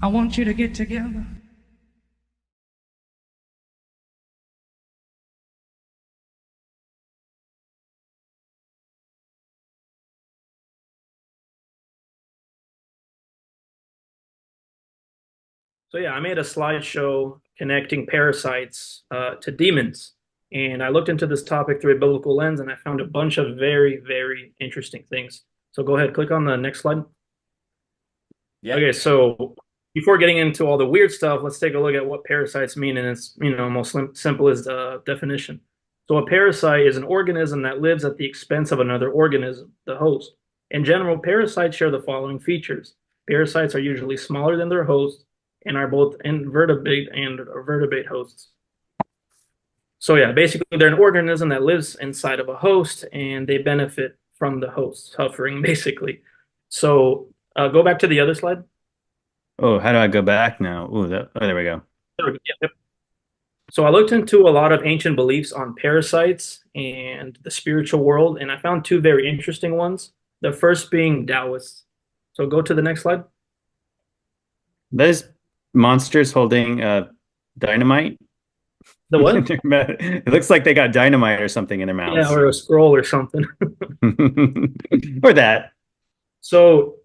I want you to get together. So yeah, I made a slideshow connecting parasites to demons, and I looked into this topic through a biblical lens, and I found a bunch of very, very interesting things. So go ahead, click on the next slide. Yeah. Okay, so before getting into all the weird stuff, let's take a look at what parasites mean in its most simplest definition. So a parasite is an organism that lives at the expense of another organism, the host. In general, parasites share the following features. Parasites are usually smaller than their host and are both invertebrate and vertebrate hosts. So yeah, basically they're an organism that lives inside of a host and they benefit from the host suffering, basically. So go back to the other slide. Oh, how do I go back now? Oh, there we go. There we go. Yep, yep. So I looked into a lot of ancient beliefs on parasites and the spiritual world, and I found two very interesting ones. The first being Taoists. So go to the next slide. Those monsters holding dynamite. The what? It looks like they got dynamite or something in their Yeah, mouths. or a scroll or something. Or that. So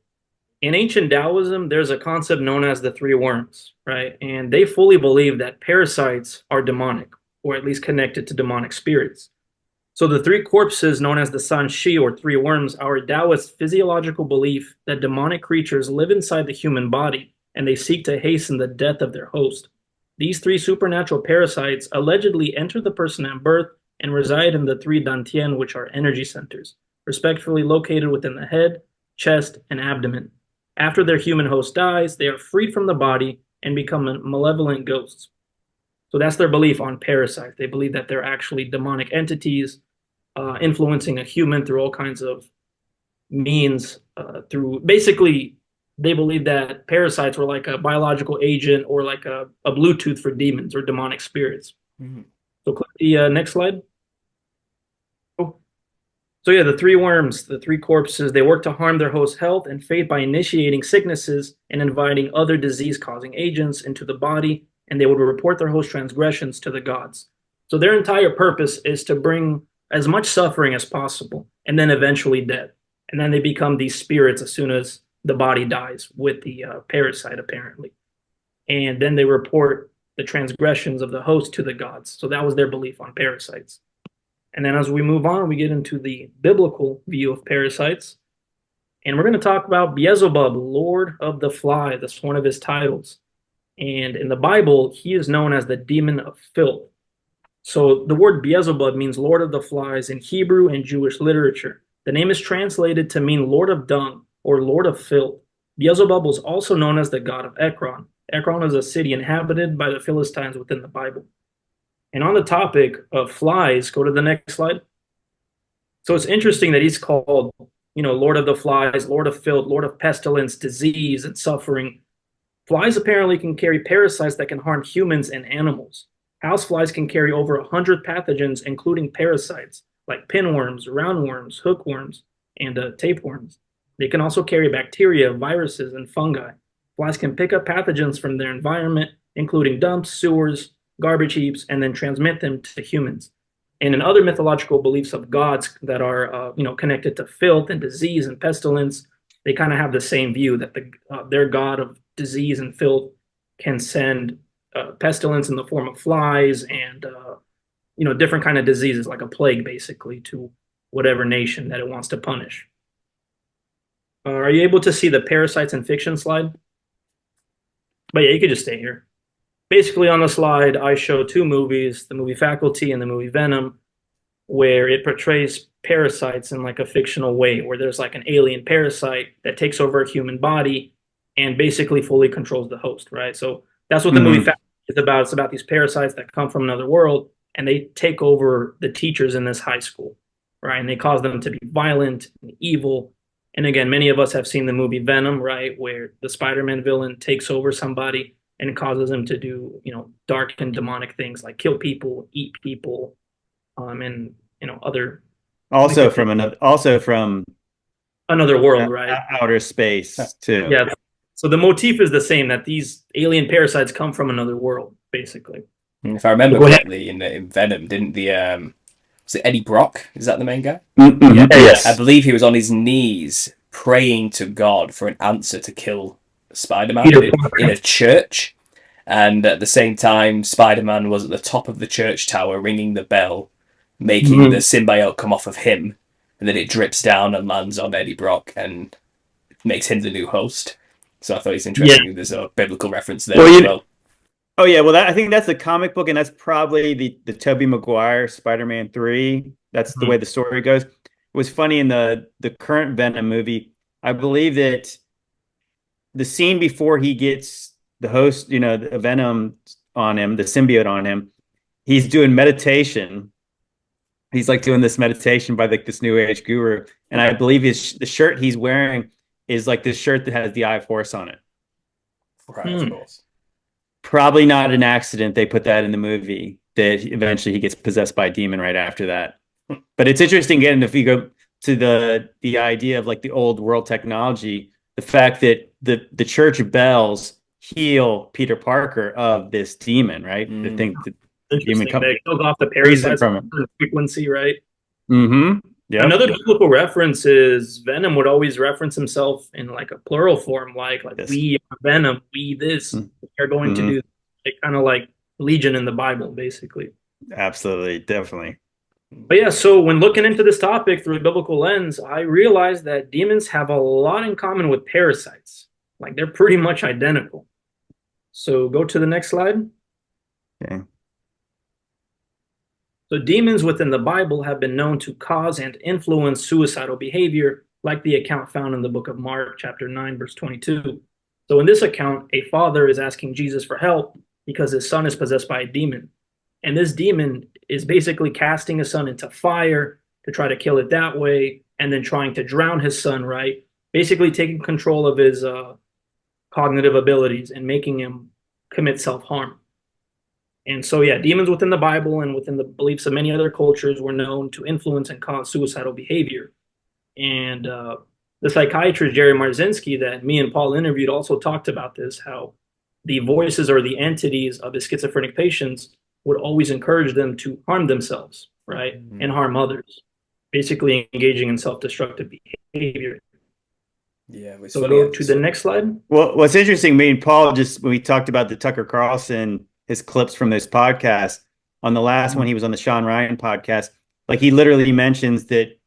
in ancient Taoism, there's a concept known as the three worms, right? And they fully believe that parasites are demonic, or at least connected to demonic spirits. So the three corpses, known as the San Shi or three worms, are a Taoist physiological belief that demonic creatures live inside the human body and they seek to hasten the death of their host. These three supernatural parasites allegedly enter the person at birth and reside in the three dantian, which are energy centers, respectively located within the head, chest, and abdomen. After their human host dies, they are freed from the body and become malevolent ghosts. So that's their belief on parasites. They believe that they're actually demonic entities influencing a human through all kinds of means. Through basically, they believe that parasites were like a biological agent or like a Bluetooth for demons or demonic spirits. Mhm. So click the next slide. Oh. So yeah, the three worms, the three corpses, they work to harm their host's health and fate by initiating sicknesses and inviting other disease-causing agents into the body, and they would report their host transgressions to the gods. So their entire purpose is to bring as much suffering as possible, and then eventually death. And then they become these spirits as soon as the body dies with the parasite, apparently. And then they report the transgressions of the host to the gods. So that was their belief on parasites. And then as we move on, we get into the biblical view of parasites. And we're going to talk about Beelzebub, Lord of the Fly. That's one of his titles. And in the Bible, he is known as the demon of filth. So the word Beelzebub means Lord of the Flies in Hebrew and Jewish literature. The name is translated to mean Lord of Dung or Lord of Filth. Beelzebub was also known as the god of Ekron. Ekron is a city inhabited by the Philistines within the Bible. And on the topic of flies, go to the next slide. So it's interesting that he's called, Lord of the Flies, Lord of Filth, Lord of Pestilence, disease, and suffering. Flies apparently can carry parasites that can harm humans and animals. Houseflies can carry over 100 pathogens, including parasites like pinworms, roundworms, hookworms, and tapeworms. They can also carry bacteria, viruses, and fungi. Flies can pick up pathogens from their environment, including dumps, sewers, garbage heaps, and then transmit them to humans. And in other mythological beliefs of gods that are, connected to filth and disease and pestilence, they kind of have the same view that their god of disease and filth can send pestilence in the form of flies and different kind of diseases like a plague, basically, to whatever nation that it wants to punish. Are you able to see the parasites in fiction slide? But yeah, you could just stay here. Basically, on the slide, I show two movies, the movie Faculty and the movie Venom, where it portrays parasites in like a fictional way, where there's like an alien parasite that takes over a human body and basically fully controls the host, right? So that's what the movie Hmm. is about. It's about these parasites that come from another world and they take over the teachers in this high school, right? And they cause them to be violent and evil. And again, many of us have seen the movie Venom, right, where the Spider-Man villain takes over somebody and causes them to do, dark and demonic things like kill people, eat people, and other Also wicked things. from another, also from Another world, right? outer space too. Yeah. So the motif is the same, that these alien parasites come from another world, basically. And if I So remember go ahead. correctly, in Venom, didn't the was it Eddie Brock? Is that the main guy? Mhm. Yeah, I Yes. believe he was on his knees praying to God for an answer to kill Spider-Man Peter in a Parker. church. And at the same time, Spider-Man was at the top of the church tower ringing the bell, making the Mhm. symbiote come off of him, and then it drips down and lands on Eddie Brock and makes him the new host. So I thought it's Yeah. interesting. There's a biblical reference there Well, as you. well. Oh yeah. Well, I think that's the comic book, and that's probably the Tobey Maguire Spider-Man 3. That's the Mhm. way the story goes. It was funny in the current Venom movie. I believe that the scene before he gets the host, the Venom on him, the symbiote on him, he's doing meditation. He's like doing this meditation by like this new age guru, and I believe the shirt he's wearing is like this shirt that has the Eye of Horus on it. Right, of Hmm. course. Probably not an accident they put that in the movie. That eventually he gets possessed by a demon right after that. But it's interesting again if you go to the idea of like the old world technology, the fact that the church bells heal Peter Parker of this demon, right? The Mm. thing that the demon Interesting. They killed off the frees him parasites from him. with frequency, right? Mm-hmm. Yep. Another biblical reference is Venom would always reference himself in like a plural form, like Yes. we are Venom, we this, we are going to Mm-hmm. do, like, kind of like Legion in the Bible, basically. Absolutely. Definitely. But yeah, so when looking into this topic through a biblical lens, I realized that demons have a lot in common with parasites. Like they're pretty much identical. So go to the next slide. Okay. So demons within the Bible have been known to cause and influence suicidal behavior, like the account found in the book of Mark, chapter 9, verse 22. So in this account, a father is asking Jesus for help because his son is possessed by a demon. And this demon is basically casting his son into fire to try to kill it that way, and then trying to drown his son, right? Basically taking control of his cognitive abilities and making him commit self harm. And so, yeah, demons within the Bible and within the beliefs of many other cultures were known to influence and cause suicidal behavior. And the psychiatrist Jerry Marzinski, that me and Paul interviewed, also talked about this, how the voices or the entities of the schizophrenic patients would always encourage them to harm themselves, right? And Mm. harm others, basically engaging in self destructive behavior. Yeah, it's So funny. go to the next slide. Well, what's interesting, me and Paul just when we talked about the Tucker Carlson, his clips from this podcast, on the last one, he was on the Sean Ryan podcast. Like he literally mentions that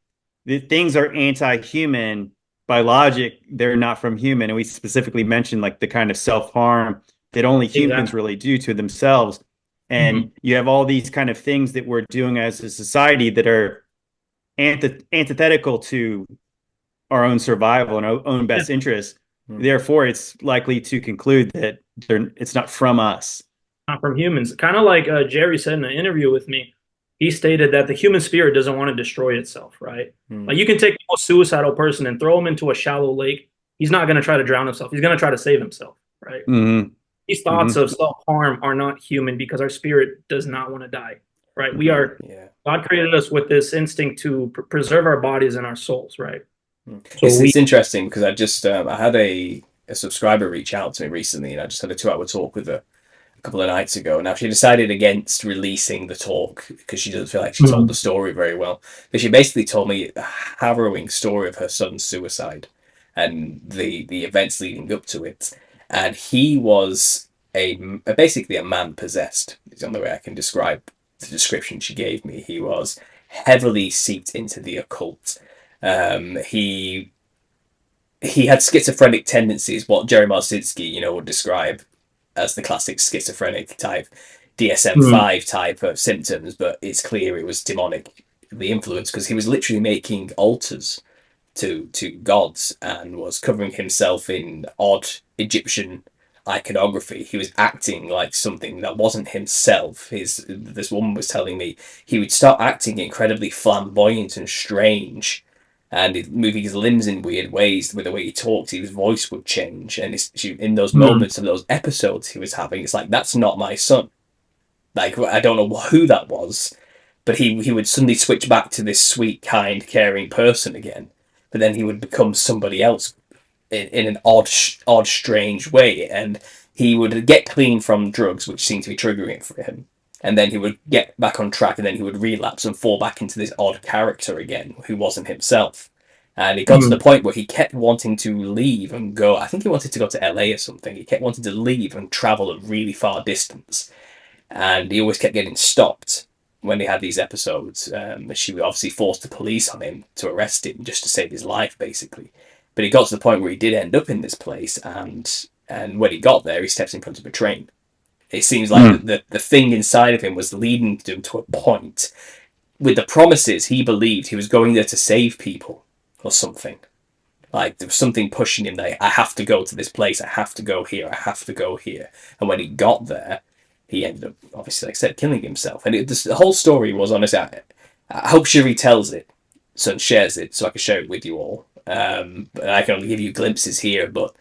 the things are anti-human by logic, they're not from human. And we specifically mentioned like the kind of self-harm that only humans Exactly. really do to themselves. Mm-hmm. And you have all these kind of things that we're doing as a society that are antithetical to our own survival and our own Yeah, best interests. Mm. Therefore, it's likely to conclude that it's not from us. not from humans. Kind of like Jerry said in an interview with me. He stated that the human spirit doesn't want to destroy itself, right? Mm. Like you can take a suicidal person and throw him into a shallow lake. He's not going to try to drown himself. He's going to try to save himself, right? Mm-hmm. These thoughts Mm-hmm. of self-harm are not human because our spirit does not want to die, right? We Mm. are, Yeah. God created us with this instinct to preserve our bodies and our souls, right? Mm. So we, It's interesting because I just I had a subscriber reach out to me recently, and I just had a 2 hour talk with her a couple of nights ago. Now she decided against releasing the talk because she doesn't feel like she told the story very well. But she basically told me a harrowing story of her son's suicide and the events leading up to it. And he was basically a man possessed. Is the only way I can describe the description she gave me. He was heavily seeped into the occult. He had schizophrenic tendencies, what Jerry Marsinski, would describe as the classic schizophrenic type DSM-5 type of symptoms, but it's clear it was demonic, the influence, because he was literally making altars to gods and was covering himself in odd Egyptian iconography. He was acting like something that wasn't himself. This woman was telling me he would start acting incredibly flamboyant and strange, and moving his limbs in weird ways. With the way he talked, his voice would change, and in those moments of those episodes he was having, it's like, that's not my son. Like, I don't know who that was, but he would suddenly switch back to this sweet, kind, caring person again. But then he would become somebody else in an odd, strange way, and he would get clean from drugs, which seemed to be triggering it for him, and then he would get back on track, and then he would relapse and fall back into this odd character again, who wasn't himself. And it got to the point where he kept wanting to leave and go. I think he wanted to go to LA or something. He kept wanting to leave and travel a really far distance, and he always kept getting stopped when he had these episodes. She obviously forced the police on him to arrest him just to save his life, basically. But he got to the point where he did end up in this place, and when he got there, he steps in front of a train. It seems like the thing inside of him was leading him to a point. With the promises, he believed he was going there to save people or something. Like there was something pushing him there. I have to go to this place. I have to go here. I have to go here. And when he got there, he ended up, obviously, like I said, killing himself. And the whole story was, honestly, I hope she retells it and shares it so I can share it with you all. But I can only give you glimpses here, but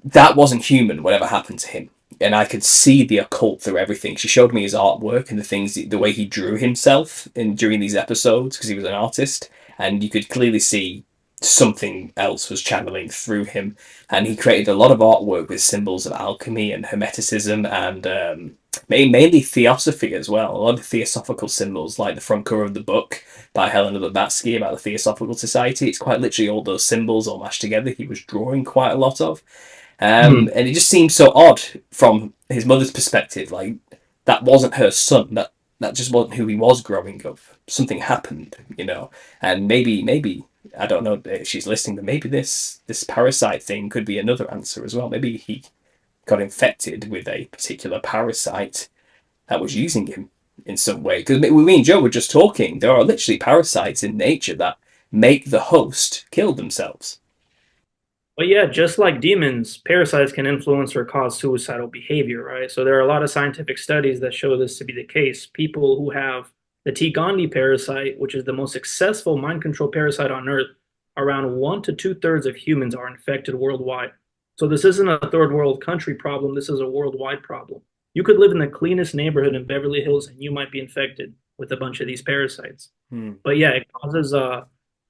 that wasn't human, whatever happened to him. And I could see the occult through everything. She showed me his artwork and the way he drew himself during these episodes, because he was an artist, and you could clearly see something else was channeling through him. And he created a lot of artwork with symbols of alchemy and hermeticism, and mainly theosophy as well. A lot of theosophical symbols, like the front cover of the book by Helena Blavatsky about the Theosophical Society. It's quite literally all those symbols all mashed together. He was drawing quite a lot of. And it just seemed so odd from his mother's perspective. Like, that wasn't her son. That just wasn't who he was growing up. Something happened, and maybe I don't know if she's listening, but maybe this parasite thing could be another answer as well. Maybe he got infected with a particular parasite that was using him in some way. Because me and Joe were just talking. There are literally parasites in nature that make the host kill themselves. But yeah, just like demons, parasites can influence or cause suicidal behavior, right? So there are a lot of scientific studies that show this to be the case. People who have the T. gondii parasite, which is the most successful mind control parasite on Earth, around 1 to 2/3 of humans are infected worldwide. So this isn't a third world country problem. This is a worldwide problem. You could live in the cleanest neighborhood in Beverly Hills and you might be infected with a bunch of these parasites. But yeah, it causes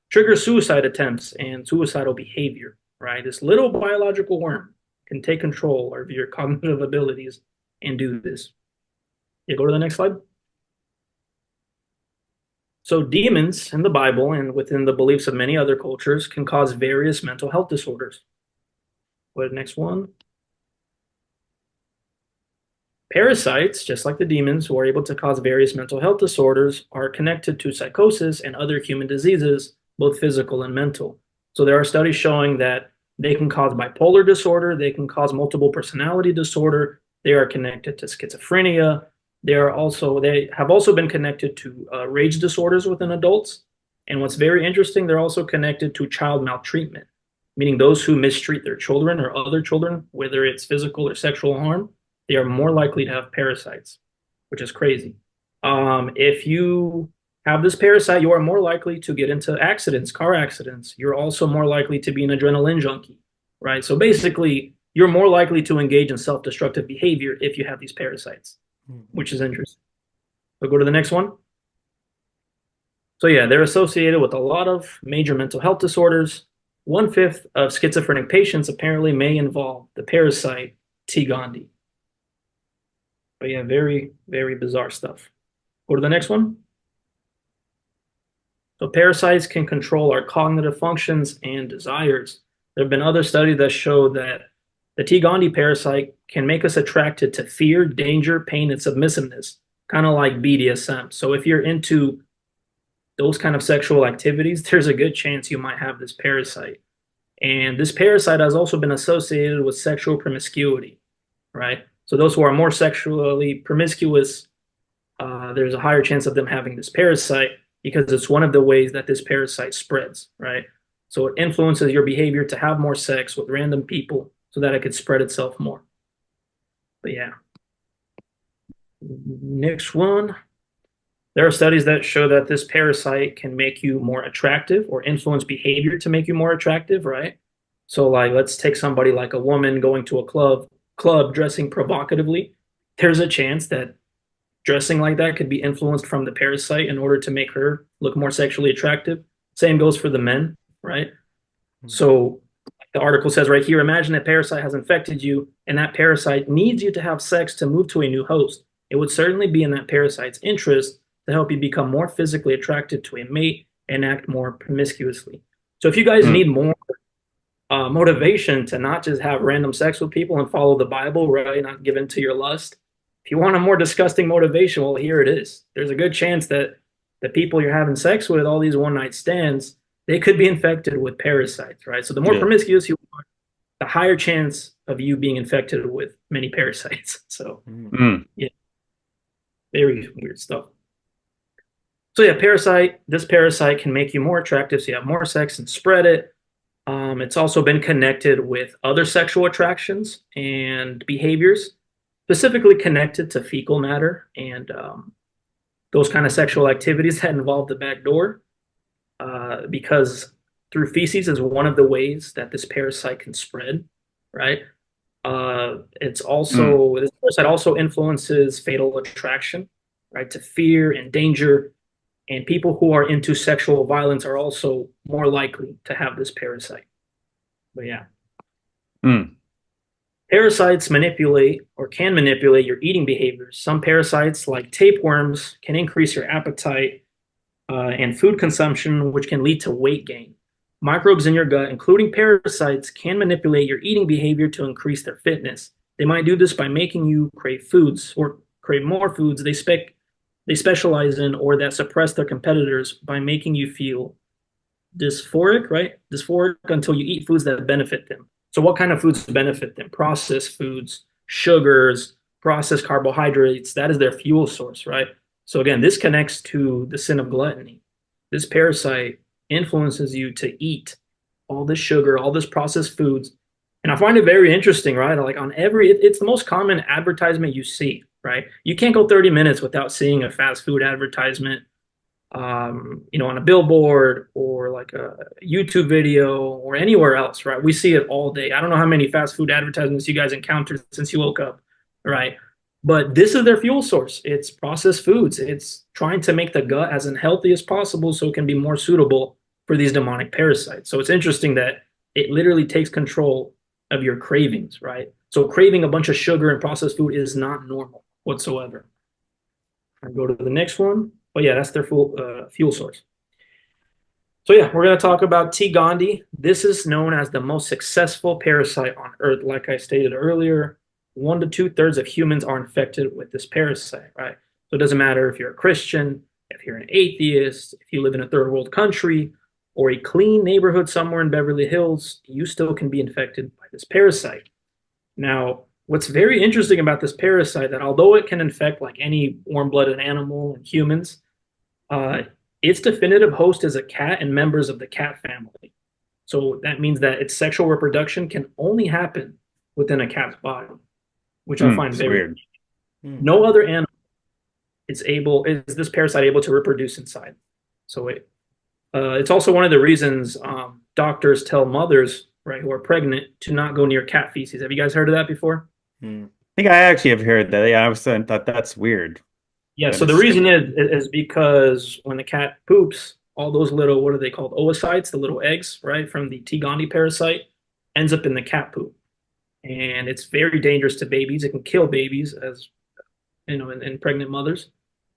triggers suicide attempts and suicidal behavior. Right? This little biological worm can take control of your cognitive abilities and do this. Yeah, go to the next slide. So demons in the Bible and within the beliefs of many other cultures can cause various mental health disorders. Go to the next one. Parasites, just like the demons who are able to cause various mental health disorders, are connected to psychosis and other human diseases, both physical and mental. So there are studies showing that they can cause bipolar disorder. They can cause multiple personality disorder. They are connected to schizophrenia. They have also been connected to rage disorders within adults. And what's very interesting, they're also connected to child maltreatment, meaning those who mistreat their children or other children, whether it's physical or sexual harm, they are more likely to have parasites, which is crazy. If you have this parasite, you are more likely to get into accidents, car accidents. You're also more likely to be an adrenaline junkie, right? So basically, you're more likely to engage in self-destructive behavior if you have these parasites, which is interesting. So go to the next one. So yeah, they're associated with a lot of major mental health disorders. 1/5 of schizophrenic patients apparently may involve the parasite T. gondii. But yeah, very, very bizarre stuff. Go to the next one. So parasites can control our cognitive functions and desires. There have been other studies that show that the T. gondii parasite can make us attracted to fear, danger, pain, and submissiveness, kind of like BDSM. So if you're into those kind of sexual activities, there's a good chance you might have this parasite. And this parasite has also been associated with sexual promiscuity, right? So those who are more sexually promiscuous, there's a higher chance of them having this parasite, because it's one of the ways that this parasite spreads, right? So it influences your behavior to have more sex with random people so that it could spread itself more. But yeah. Next one. There are studies that show that this parasite can make you more attractive or influence behavior to make you more attractive, right? So like, let's take somebody like a woman going to a club dressing provocatively. There's a chance that dressing like that could be influenced from the parasite in order to make her look more sexually attractive. Same goes for the men, right? So the article says right here, imagine a parasite has infected you, and that parasite needs you to have sex to move to a new host. It would certainly be in that parasite's interest to help you become more physically attracted to a mate and act more promiscuously. So if you guys need more motivation to not just have random sex with people and follow the Bible, right? Not give in to your lust. If you want a more disgusting motivation, well, here it is. There's a good chance that the people you're having sex with, all these one night stands, they could be infected with parasites, right? So the more promiscuous you are, the higher chance of you being infected with many parasites. So, yeah, very weird stuff. So yeah, this parasite can make you more attractive, so you have more sex and spread it. It's also been connected with other sexual attractions and behaviors, specifically connected to fecal matter and those kind of sexual activities that involve the back door, because through feces is one of the ways that this parasite can spread, right? This parasite also influences fatal attraction, right, to fear and danger. And people who are into sexual violence are also more likely to have this parasite. But yeah. Parasites manipulate or can manipulate your eating behaviors. Some parasites, like tapeworms, can increase your appetite and food consumption, which can lead to weight gain. Microbes in your gut, including parasites, can manipulate your eating behavior to increase their fitness. They might do this by making you crave foods or crave more foods they specialize in or that suppress their competitors by making you feel dysphoric, right? Dysphoric until you eat foods that benefit them. So what kind of foods benefit them? Processed foods, sugars, processed carbohydrates, that is their fuel source, right? So again, this connects to the sin of gluttony. This parasite influences you to eat all this sugar, all this processed foods. And I find it very interesting, right? Like it's the most common advertisement you see, right? You can't go 30 minutes without seeing a fast food advertisement, on a billboard or like a YouTube video or anywhere else, right? We see it all day. I don't know how many fast food advertisements you guys encountered since you woke up, right? But this is their fuel source. It's processed foods. It's trying to make the gut as unhealthy as possible so it can be more suitable for these demonic parasites. So it's interesting that it literally takes control of your cravings, right? So craving a bunch of sugar and processed food is not normal whatsoever. I'll go to the next one. But yeah, that's their fuel source. So yeah, we're going to talk about T. gondii. This is known as the most successful parasite on Earth. Like I stated earlier, 1 to 2/3 of humans are infected with this parasite, right? So it doesn't matter if you're a Christian, if you're an atheist, if you live in a third world country, or a clean neighborhood somewhere in Beverly Hills, you still can be infected by this parasite. Now, what's very interesting about this parasite, that although it can infect like any warm-blooded animal and humans, its definitive host is a cat and members of the cat family. So that means that its sexual reproduction can only happen within a cat's body, which I find very weird. No other animal is this parasite able to reproduce inside. So it's also one of the reasons doctors tell mothers, right, who are pregnant to not go near cat feces. Have you guys heard of that before? I think I actually have heard that. Yeah, I thought that's weird. Yeah, so the reason is because when the cat poops, all those little, what are they called? Oocytes, the little eggs, right, from the T. gondii parasite, ends up in the cat poop. And it's very dangerous to babies. It can kill babies, as in pregnant mothers.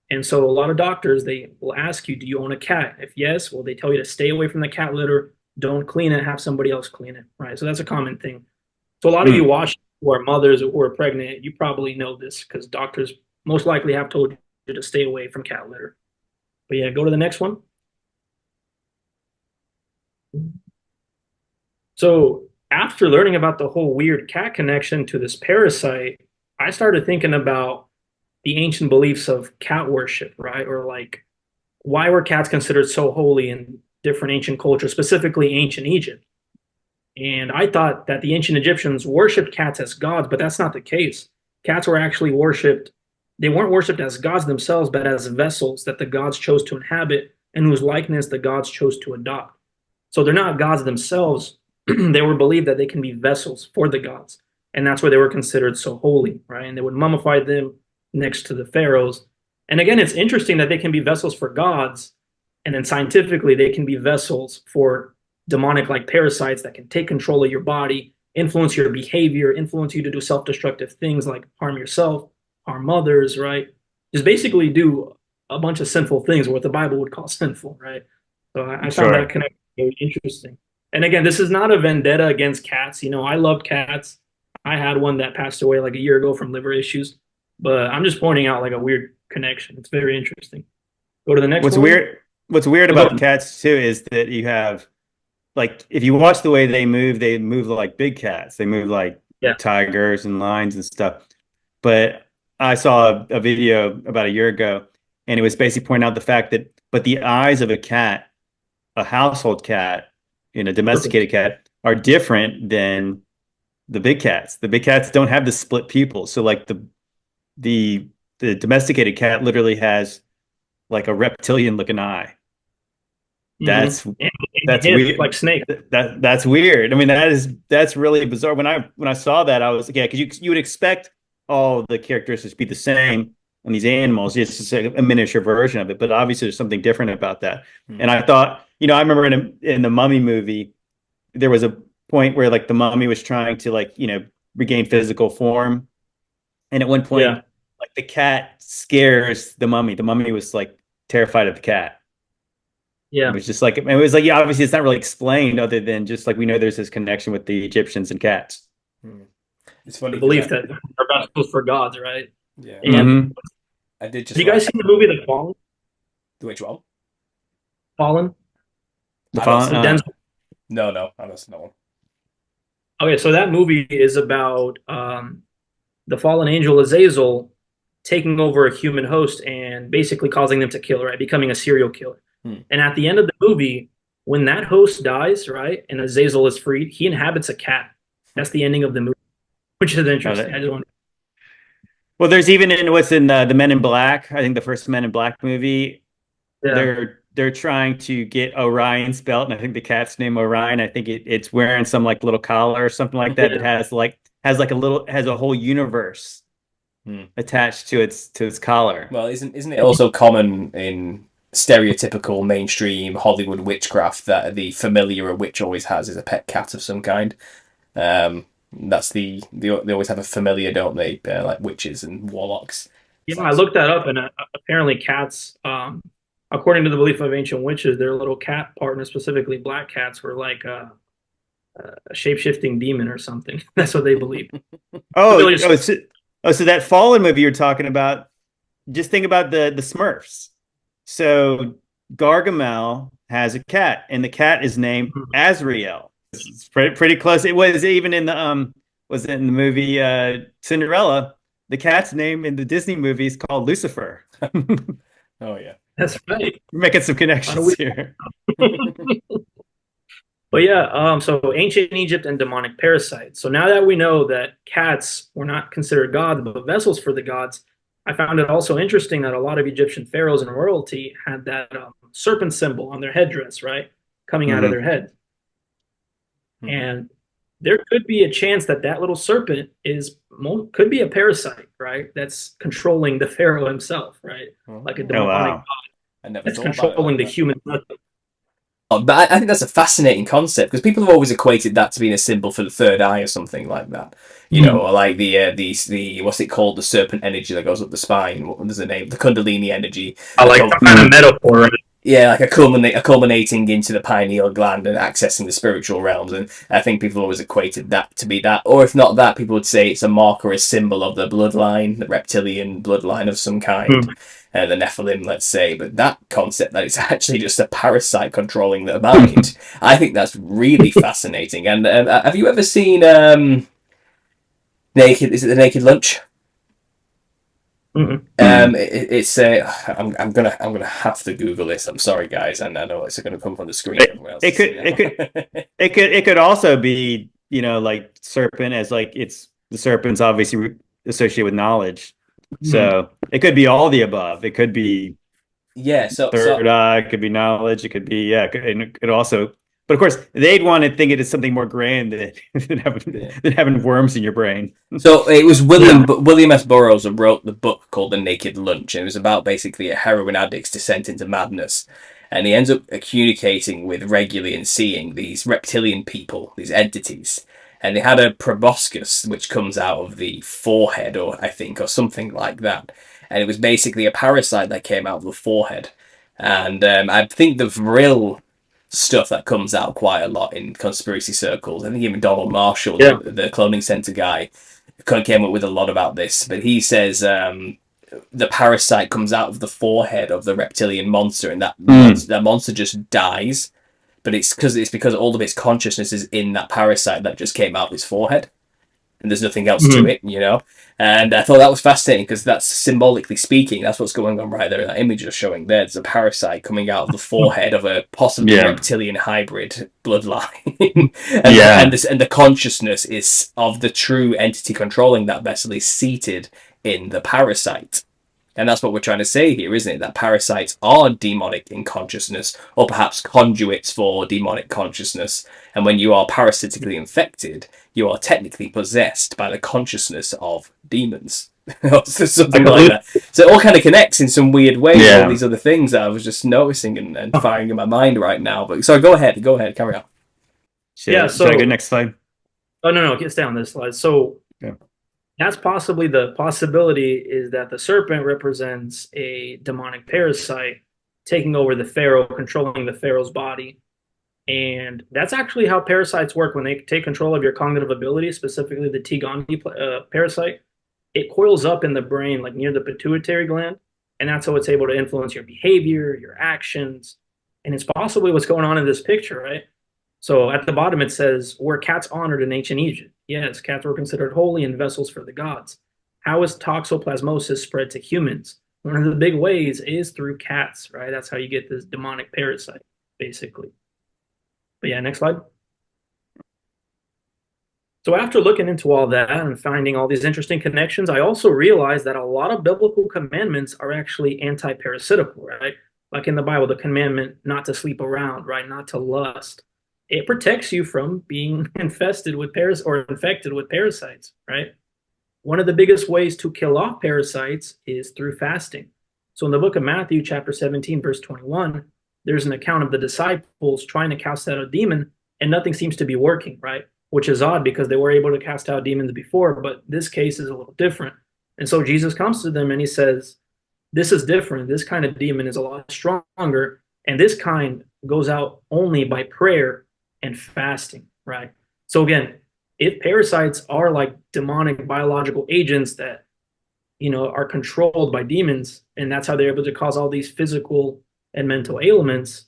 And so a lot of doctors, they will ask you, do you own a cat? If yes, well, they tell you to stay away from the cat litter, don't clean it, have somebody else clean it, right? So that's a common thing. So a lot of you watching who are mothers who are pregnant, you probably know this because doctors most likely have told you to stay away from cat litter. But yeah, go to the next one. So after learning about the whole weird cat connection to this parasite, I started thinking about the ancient beliefs of cat worship, right? Or like, why were cats considered so holy in different ancient cultures, specifically ancient Egypt? And I thought that the ancient Egyptians worshipped cats as gods, but that's not the case. Cats were actually worshipped. They weren't worshipped as gods themselves, but as vessels that the gods chose to inhabit and whose likeness the gods chose to adopt. So they're not gods themselves. They were believed that they can be vessels for the gods. And that's why they were considered so holy, right? And they would mummify them next to the pharaohs. And again, it's interesting that they can be vessels for gods, and then scientifically they can be vessels for demonic like parasites that can take control of your body, influence your behavior, influence you to do self-destructive things like harm yourself, harm others, right? Just basically do a bunch of sinful things, what the Bible would call sinful, right? So I found that connection very interesting. And again, this is not a vendetta against cats. You know, I loved cats. I had one that passed away like a year ago from liver issues, but I'm just pointing out like a weird connection. It's very interesting. Go to the next one. What's weird about cats too is that you have, like, if you watch the way they move like big cats. They move like tigers and lions and stuff. But I saw a video about a year ago, and it was basically pointing out the fact that, but the eyes of a cat, a household cat, a domesticated cat, are different than the big cats. The big cats don't have the split pupils. So like the domesticated cat literally has like a reptilian looking eye. That's weird. Like snake. That's weird. I mean, that's really bizarre. When I saw that, I was like, yeah, because you would expect all the characteristics to be the same on these animals. It's just a miniature version of it, but obviously there's something different about that. And I thought, I remember in the Mummy movie, there was a point where like the mummy was trying to like regain physical form, and at one point, like the cat scares the mummy. The mummy was like terrified of the cat. Yeah, it was just like obviously it's not really explained other than just like we know there's this connection with the Egyptians and cats. It's funny the belief that our vessels for gods, right? Yeah. And I did just. Have you guys seen the movie The Fallen? Which one? Fallen. The Fallen. No, I must know one. Okay, so that movie is about the fallen angel Azazel taking over a human host and basically causing them to kill, right? Becoming a serial killer. And at the end of the movie, when that host dies, right, and Azazel is freed, he inhabits a cat. That's the ending of the movie, which is interesting. I just want. Well, there's even in what's in the Men in Black. I think the first Men in Black movie. Yeah. They're trying to get Orion's belt, and I think the cat's name Orion. I think it's wearing some like little collar or something like that. That has a whole universe attached to its collar. Well, isn't it also common in stereotypical mainstream Hollywood witchcraft that the familiar a witch always has is a pet cat of some kind? That's they always have a familiar, don't they? Like witches and warlocks. Yeah, I looked that up, and apparently cats. According to the belief of ancient witches, their little cat partner, specifically black cats, were like a shape-shifting demon or something. That's what they believe. So that Fallen movie you're talking about, just think about the Smurfs. So Gargamel has a cat, and the cat is named Azrael. It's pretty close. It was even in the movie Cinderella. The cat's name in the Disney movie is called Lucifer. Oh yeah. That's right. We're making some connections here. But yeah, so ancient Egypt and demonic parasites. So now that we know that cats were not considered gods, but vessels for the gods, I found it also interesting that a lot of Egyptian pharaohs and royalty had that serpent symbol on their headdress, right? Coming out of their head. And there could be a chance that little serpent could be a parasite, right? That's controlling the pharaoh himself, right? Like a demonic god. That's controlling the human. But I think that's a fascinating concept because people have always equated that to being a symbol for the third eye or something like that. Or like the what's it called, the serpent energy that goes up the spine. What was the name? The Kundalini energy. I like that kind of metaphor, right? Yeah, like a culminating into the pineal gland and accessing the spiritual realms. And I think people always equated that to be that. Or if not that, people would say it's a marker, a symbol of the bloodline, the reptilian bloodline of some kind. The Nephilim, let's say. But that concept that it's actually just a parasite controlling their mind, I think that's really fascinating. And have you ever seen Naked? Is it The Naked Lunch? It's I'm gonna have to Google this. I'm sorry, guys, and I know it's going to come from the screen. It could also be like serpent, as like it's the serpent's obviously associated with knowledge, so it could be all the above. It could be third eye. It could be knowledge. It could be it could also. But of course, they'd want to think it is something more grand than having worms in your brain. So it was William S. Burroughs who wrote the book called The Naked Lunch, and it was about basically a heroin addict's descent into madness. and he ends up communicating with regularly and seeing these reptilian people, these entities. And they had a proboscis which comes out of the forehead, or I think, or something like that. And it was basically a parasite that came out of the forehead. And I think the real stuff that comes out quite a lot in conspiracy circles. I think even Donald Marshall, the cloning center guy, came up with a lot about this. But he says the parasite comes out of the forehead of the reptilian monster, and that monster just dies. But it's because all of its consciousness is in that parasite that just came out of its forehead, and there's nothing else to it, you know. And I thought that was fascinating because that's symbolically speaking, that's what's going on right there. That image you're showing there, there's a parasite coming out of the forehead of a possibly reptilian hybrid bloodline, and the consciousness is of the true entity controlling that vessel is seated in the parasite. And that's what we're trying to say here, isn't it? That parasites are demonic in consciousness, or perhaps conduits for demonic consciousness. And when you are parasitically infected, you are technically possessed by the consciousness of demons. Something like that. So it all kind of connects in some weird way with all these other things that I was just noticing and firing in my mind right now. But so go ahead, carry on. Should I go next slide? Oh, no, stay on this slide. So that's possibly the possibility, is that the serpent represents a demonic parasite taking over the pharaoh, controlling the pharaoh's body. And that's actually how parasites work. When they take control of your cognitive ability, specifically the T. gondii parasite, it coils up in the brain, like near the pituitary gland. And that's how it's able to influence your behavior, your actions. And it's possibly what's going on in this picture, right? So at the bottom, it says, were cats honored in ancient Egypt? Yes, cats were considered holy and vessels for the gods. How is toxoplasmosis spread to humans? One of the big ways is through cats, right? That's how you get this demonic parasite, basically. But yeah, next slide. So after looking into all that and finding all these interesting connections, I also realized that a lot of biblical commandments are actually anti-parasitical, right? Like in the Bible, the commandment not to sleep around, right? Not to lust. It protects you from being infested with infected with parasites, right? One of the biggest ways to kill off parasites is through fasting. So in the book of Matthew, chapter 17, verse 21, there's an account of the disciples trying to cast out a demon, and nothing seems to be working, right? Which is odd because they were able to cast out demons before, but this case is a little different. And so Jesus comes to them and he says, this is different. This kind of demon is a lot stronger, and this kind goes out only by prayer and fasting, right? So again, if parasites are like demonic biological agents that, you know, are controlled by demons, and that's how they're able to cause all these physical and mental ailments,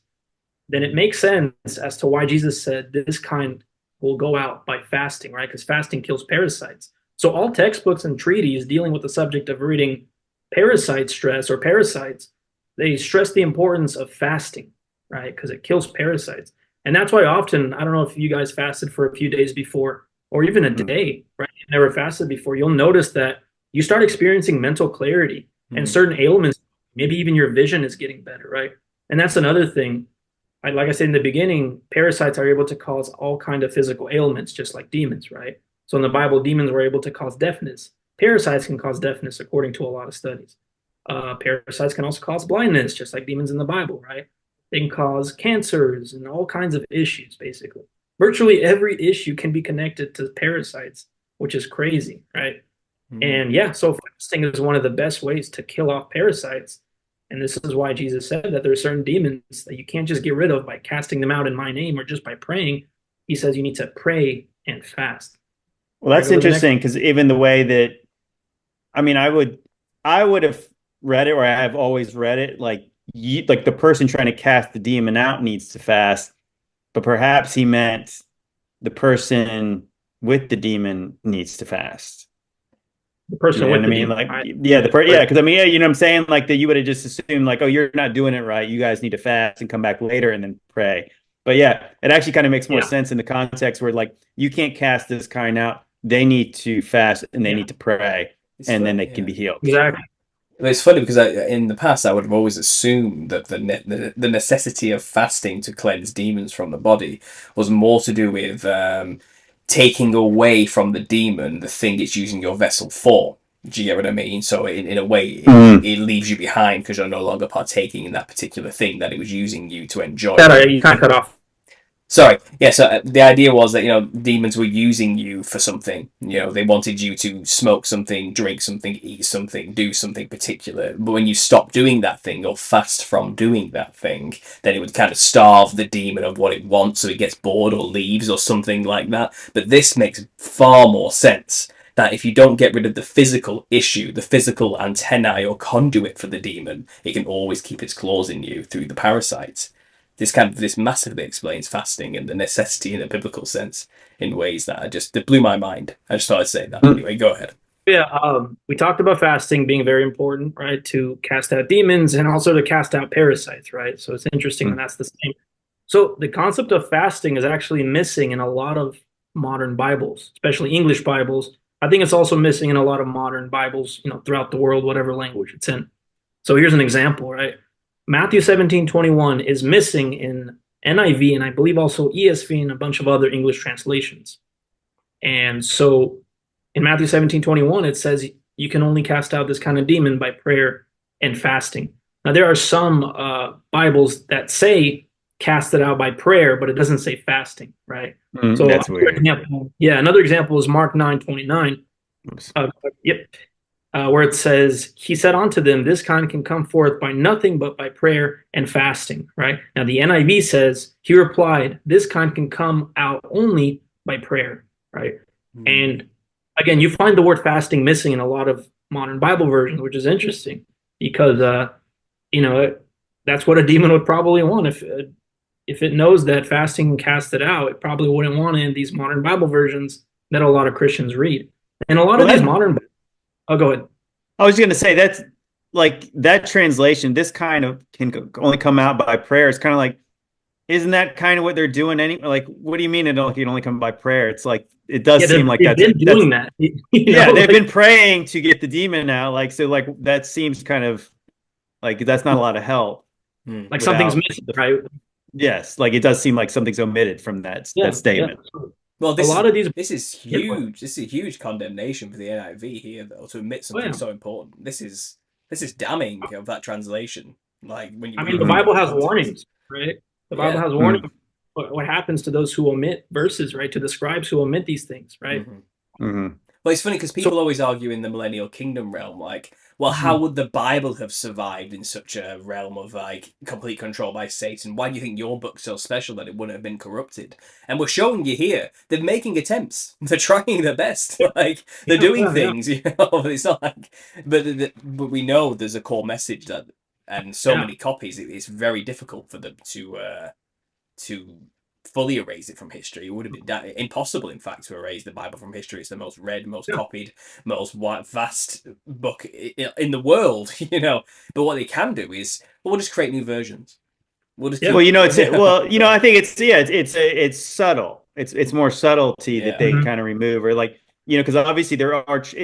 then it makes sense as to why Jesus said this kind will go out by fasting, right? Because fasting kills parasites. So all textbooks and treaties dealing with the subject of reading parasite stress or parasites, they stress the importance of fasting, right? Because it kills parasites. And that's why often, I don't know if you guys fasted for a few days before, or even a day, right? You've never fasted before. You'll notice that you start experiencing mental clarity and certain ailments, maybe even your vision is getting better, right? And that's another thing. Like I said in the beginning, parasites are able to cause all kinds of physical ailments, just like demons, right? So in the Bible, demons were able to cause deafness. Parasites can cause deafness, according to a lot of studies. Parasites can also cause blindness, just like demons in the Bible, right? They can cause cancers and all kinds of issues, basically. Virtually every issue can be connected to parasites, which is crazy, right? And yeah, so fasting is one of the best ways to kill off parasites. And this is why Jesus said that there are certain demons that you can't just get rid of by casting them out in my name or just by praying. He says you need to pray and fast. Well, that's interesting because even the way that, I mean, I would have read it, or I have always read it, like the person trying to cast the demon out needs to fast, but perhaps he meant the person with the demon needs to fast. The person, you know with what I mean, like, because I mean, you know what I'm saying, like that you would have just assumed like, oh, you're not doing it right, you guys need to fast and come back later and then pray. But yeah, it actually kind of makes more sense in the context where like you can't cast this kind out, they need to fast and they need to pray, and then they can be healed. Exactly. It's funny because in the past I would have always assumed that the necessity of fasting to cleanse demons from the body was more to do with taking away from the demon the thing it's using your vessel for. Do you get what I mean? So in a way, it leaves you behind because you're no longer partaking in that particular thing that it was using you to enjoy. You kind of cut off. Sorry. Yeah, so the idea was that, demons were using you for something. They wanted you to smoke something, drink something, eat something, do something particular. But when you stop doing that thing or fast from doing that thing, then it would kind of starve the demon of what it wants, so it gets bored or leaves or something like that. But this makes far more sense. That if you don't get rid of the physical issue, the physical antennae or conduit for the demon, it can always keep its claws in you through the parasites. This massively explains fasting and the necessity in a biblical sense in ways that blew my mind. I just thought I'd say that. Anyway, go ahead. Yeah, we talked about fasting being very important, right, to cast out demons and also to cast out parasites, right? So it's interesting that that's the same. So the concept of fasting is actually missing in a lot of modern Bibles, especially English Bibles. I think it's also missing in a lot of modern Bibles, throughout the world, whatever language it's in. So here's an example, right? Matthew 17:21 is missing in NIV and I believe also ESV and a bunch of other English translations. And so in Matthew 17:21, it says you can only cast out this kind of demon by prayer and fasting. Now, there are some Bibles that say cast it out by prayer, but it doesn't say fasting, right? So that's weird. Another example is Mark 9:29. Where it says, he said unto them, this kind can come forth by nothing but by prayer and fasting, right? Now, the NIV says, he replied, this kind can come out only by prayer, right? And again, you find the word fasting missing in a lot of modern Bible versions, which is interesting because, that's what a demon would probably want. If it knows that fasting can cast it out, it probably wouldn't want it in these modern Bible versions that a lot of Christians read. And a lot of these modern... Oh, go ahead. I was going to say that's like that translation. This kind of can only come out by prayer. It's kind of like, isn't that kind of what they're doing? Like, what do you mean it can only come by prayer? It's like it does seem like that's doing that. They've been praying to get the demon out. Like so, like that seems kind of like that's not a lot of help. Like something's missing, right? Yes, like it does seem like something's omitted from that statement. Yeah. Well, this is huge. This is a huge condemnation for the NIV here, though, to omit something so important. This is damning of that translation. Like when you, the Bible has warnings, right? The Bible has warnings. What happens to those who omit verses, right? To the scribes who omit these things, right? Well, it's funny because people always argue in the millennial kingdom realm, like, well, how would the Bible have survived in such a realm of like complete control by Satan? Why do you think your book's so special that it wouldn't have been corrupted? And we're showing you here, they're making attempts. They're trying their best. Like they're doing things, It's not like, but we know there's a core message that, and so many copies, it's very difficult for them to fully erase it from history. It would have been impossible, in fact, to erase the Bible from history. It's the most read, most copied, most vast book in the world, But what they can do is, we'll just create new versions. We'll just I think it's subtle. It's more subtlety that they kind of remove, or like because obviously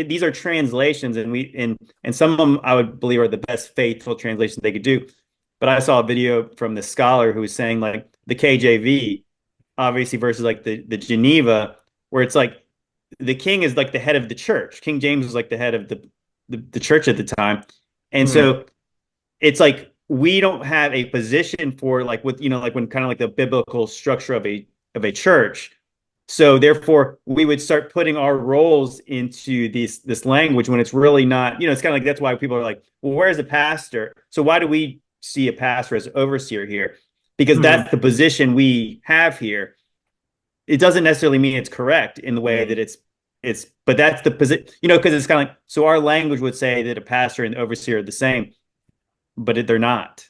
these are translations, and some of them I would believe are the best faithful translations they could do. But I saw a video from the scholar who was saying like the KJV. Obviously versus like the Geneva, where it's like the king is like the head of the church. King James was like the head of the church at the time. And so it's like we don't have a position for like with like when kind of like the biblical structure of a church. So therefore we would start putting our roles into this language when it's really not, it's kind of like that's why people are like, well, where's the pastor? So why do we see a pastor as overseer here? Because that's the position we have here. It doesn't necessarily mean it's correct in the way that it's, but that's the position, because it's kind of like, so our language would say that a pastor and overseer are the same, but they're not.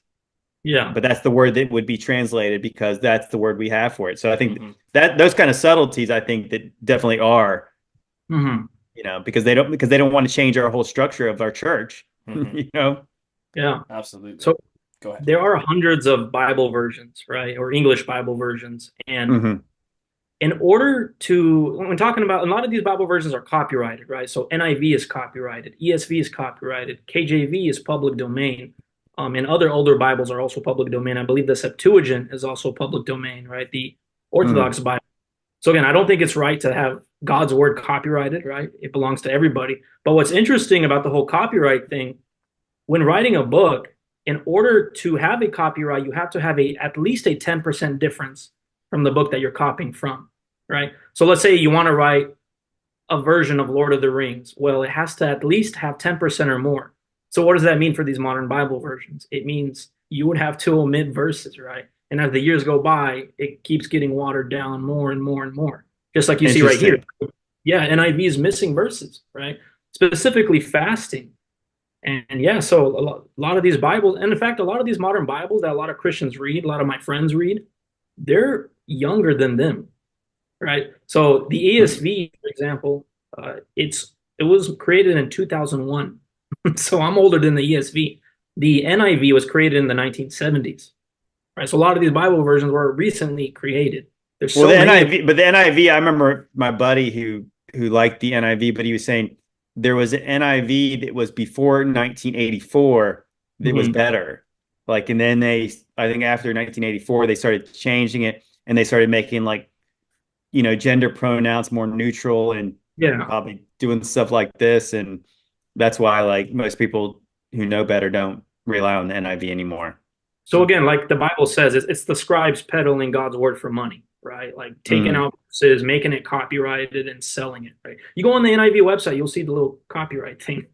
Yeah. But that's the word that would be translated because that's the word we have for it. So I think that those kind of subtleties, I think that definitely are, because they don't want to change our whole structure of our church, Yeah, absolutely. So go ahead. There are hundreds of Bible versions, right? Or English Bible versions. And in order to, when talking about, a lot of these Bible versions are copyrighted, right? So NIV is copyrighted, ESV is copyrighted, KJV is public domain. And other older Bibles are also public domain. I believe the Septuagint is also public domain, right? The Orthodox Bible. So again, I don't think it's right to have God's word copyrighted, right? It belongs to everybody. But what's interesting about the whole copyright thing, when writing a book, in order to have a copyright, you have to have at least a 10% difference from the book that you're copying from, right? So let's say you want to write a version of Lord of the Rings. Well, it has to at least have 10% or more. So what does that mean for these modern Bible versions? It means you would have to omit verses, right? And as the years go by, it keeps getting watered down more and more and more. Just like you see right here. Yeah, NIV is missing verses, right? Specifically fasting. And yeah, so a lot of these Bibles, and in fact, a lot of these modern Bibles that a lot of Christians read, a lot of my friends read, they're younger than them, right? So the ESV, for example, it was created in 2001. So I'm older than the ESV. The NIV was created in the 1970s, right? So a lot of these Bible versions were recently created. There's so many. But the NIV, I remember my buddy who liked the NIV, but he was saying there was an NIV that was before 1984 that was better. Like, and then I think after 1984, they started changing it and they started making like, gender pronouns more neutral and probably doing stuff like this. And that's why like most people who know better don't rely on the NIV anymore. So again, like the Bible says, it's the scribes peddling God's word for money, right? Like taking out verses, making it copyrighted and selling it, right? You go on the NIV website, you'll see the little copyright thing.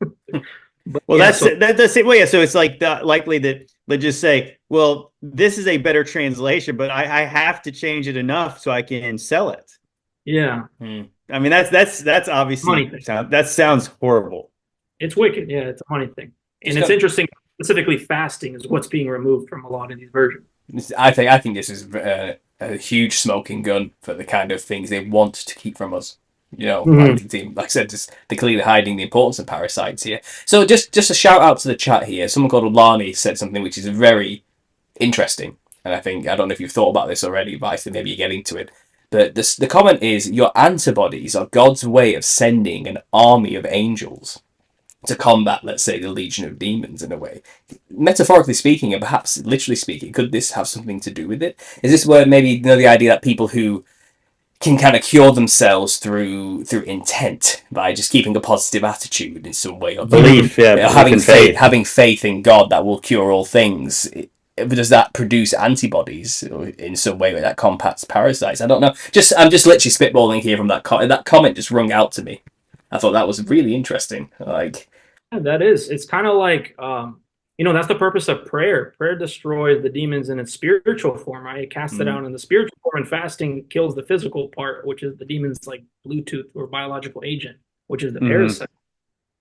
But well, that's the same way. So it's like likely that they just say, well, this is a better translation, but I have to change it enough so I can sell it. Yeah. I mean, that's obviously, that sounds horrible. It's wicked. Yeah, it's a money thing. And it's interesting, specifically fasting is what's being removed from a lot of these versions. I think this is a huge smoking gun for the kind of things they want to keep from us. Like I said, they're clearly hiding the importance of parasites here. So just a shout out to the chat here. Someone called Lani said something which is very interesting. And I don't know if you've thought about this already, but I think maybe you're getting to it. But the comment is, your antibodies are God's way of sending an army of angels to combat, let's say, the legion of demons in a way. Metaphorically speaking, and perhaps literally speaking, could this have something to do with it? Is this where maybe the idea that people who can kind of cure themselves through intent by just keeping a positive attitude in some way, or belief, having faith in God that will cure all things? Does that produce antibodies in some way that combats parasites? I don't know. I'm just literally spitballing here from that that comment just rung out to me. I thought that was really interesting. That is. It's kind of like that's the purpose of prayer. Prayer destroys the demons in its spiritual form, right? It casts it out in the spiritual form, and fasting kills the physical part, which is the demons like Bluetooth or biological agent, which is the parasite.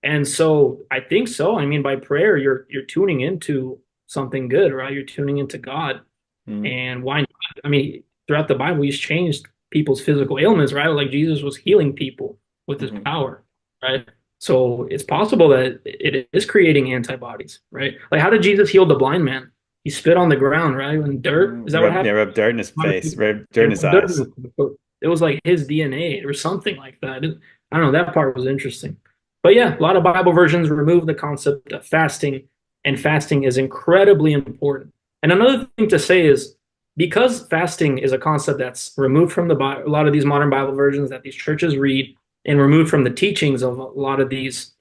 And so I think so. I mean, by prayer, you're tuning into something good, right? You're tuning into God. And why not? I mean, throughout the Bible, he's changed people's physical ailments, right? Like Jesus was healing people with his power, right? So it's possible that it is creating antibodies, right? Like, how did Jesus heal the blind man? He spit on the ground, right? And dirt. Is that what happened? Yeah, rubbed dirt in his face, rubbed dirt in his eyes. It was like his DNA or something like that. I don't know. That part was interesting. But yeah, a lot of Bible versions remove the concept of fasting, and fasting is incredibly important. And another thing to say is, because fasting is a concept that's removed from a lot of these modern Bible versions that these churches read, and removed from the teachings of a lot of these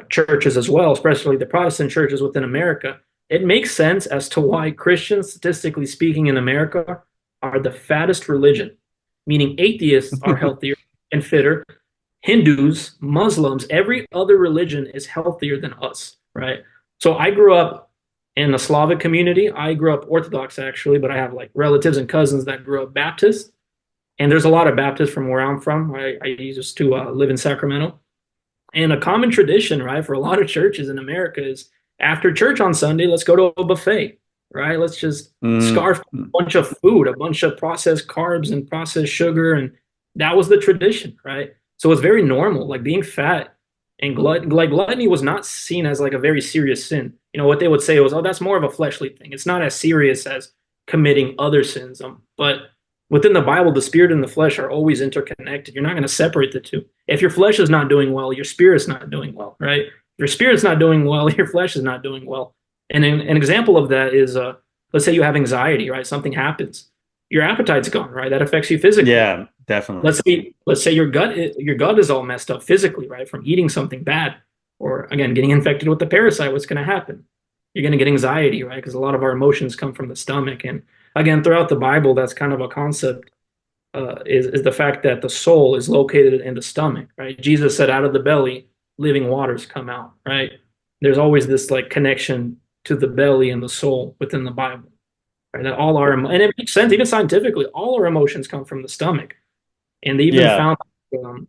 churches as well, especially the Protestant churches within America, it makes sense as to why Christians, statistically speaking, in America are the fattest religion, meaning atheists are healthier and fitter. Hindus, Muslims, every other religion is healthier than us, right? So I grew up in a Slavic community. I grew up Orthodox, actually, but I have like relatives and cousins that grew up Baptist. And there's a lot of Baptists from where I'm from. I used to live in Sacramento. And a common tradition, right, for a lot of churches in America is after church on Sunday, let's go to a buffet, right? Let's just scarf a bunch of food, a bunch of processed carbs and processed sugar. And that was the tradition, right? So it's very normal. Like being fat and gluttony was not seen as like a very serious sin. What they would say was, oh, that's more of a fleshly thing. It's not as serious as committing other sins. But within the Bible, the spirit and the flesh are always interconnected. You're not going to separate the two. If your flesh is not doing well, your spirit's not doing well, right? If your spirit's not doing well, your flesh is not doing well. And an example of that is, let's say you have anxiety, right? Something happens. Your appetite's gone, right? That affects you physically. Yeah. definitely. Let's say your gut is all messed up physically, right, from eating something bad, or again getting infected with the parasite. What's going to happen? You're going to get anxiety, right? Because a lot of our emotions come from the stomach. And again, throughout the Bible, that's kind of a concept. Is the fact that the soul is located in the stomach, right? Jesus said, "Out of the belly, living waters come out." Right? There's always this like connection to the belly and the soul within the Bible, right? That all our and it makes sense even scientifically. All our emotions come from the stomach, and they even Yeah. found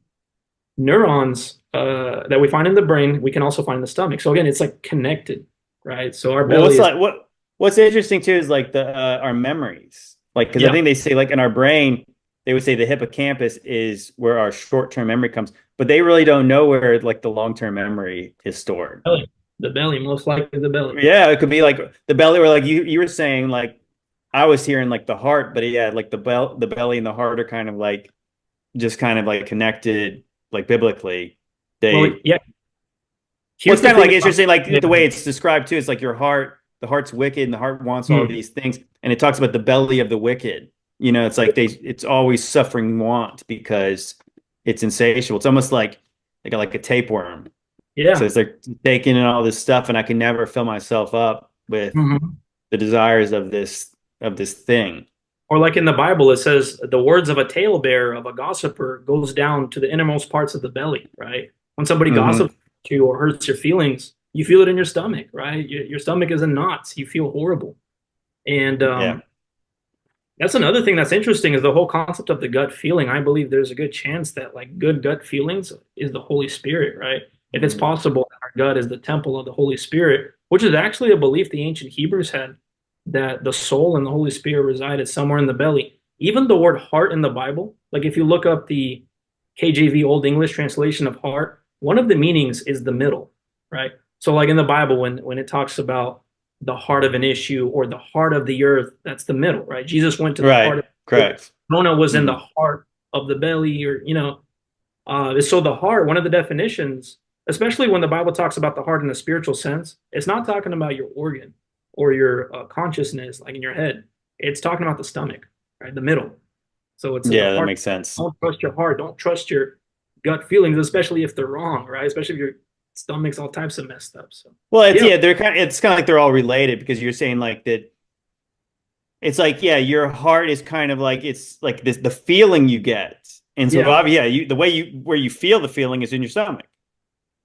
neurons that we find in the brain. We can also find in the stomach. So again, it's like connected, right? So our Well, belly what's is like what's interesting too is like the our memories, like because I yeah, think they say like in our brain they would say the hippocampus is where our short-term memory comes, but they really don't know where like the long-term memory is stored. the belly, most likely the belly. Yeah, it could be like the belly, or like you were saying, like I was hearing like the heart, but yeah, like the belly and the heart are kind of like just kind of like connected, like biblically. Well, They yeah. What's Here's the kind of thing like about interesting, like yeah. the way it's described too, is like your heart, the heart's wicked, and the heart wants all of Hmm. these things, and it talks about the belly of the wicked. It's like it's always suffering want because it's insatiable. It's almost like a tapeworm. So Yeah. it's like taking in all this stuff, and I can never fill myself up with Hmm. the desires of this thing. Or like in the Bible, it says the words of a talebearer, of a gossiper, goes down to the innermost parts of the belly, right? When somebody Hmm. gossips to you or hurts your feelings, you feel it in your stomach, right? Your stomach is in knots. You feel horrible. And Yeah. that's another thing that's interesting is the whole concept of the gut feeling. I believe there's a good chance that like good gut feelings is the Holy Spirit, right? If it's Mhm. possible that our gut is the temple of the Holy Spirit, which is actually a belief the ancient Hebrews had, that the soul and the Holy Spirit resided somewhere in the belly. Even the word heart in the Bible, like if you look up the KJV Old English translation of heart, one of the meanings is the middle, right? So like in the Bible, when it talks about the heart of an issue or the heart of the earth, that's the middle, right? Jesus went to the heart Right. of the earth. Correct. Jonah was in the Hmm. heart of the belly, or so the heart, one of the definitions, especially when the Bible talks about the heart in a spiritual sense, it's not talking about your organ or your consciousness, like in your head. It's talking about the stomach, right? The middle. So it's the Yeah, that heart. makes sense. Don't trust your heart. Don't trust your gut feelings, especially if they're wrong, right? Especially if your stomach's all types of messed up. So Well, yeah, it's kind of like they're all related because you're saying like that. It's like, yeah, your heart is kind of like it's like this the feeling you get. And so yeah. yeah, the way where you feel the feeling is in your stomach,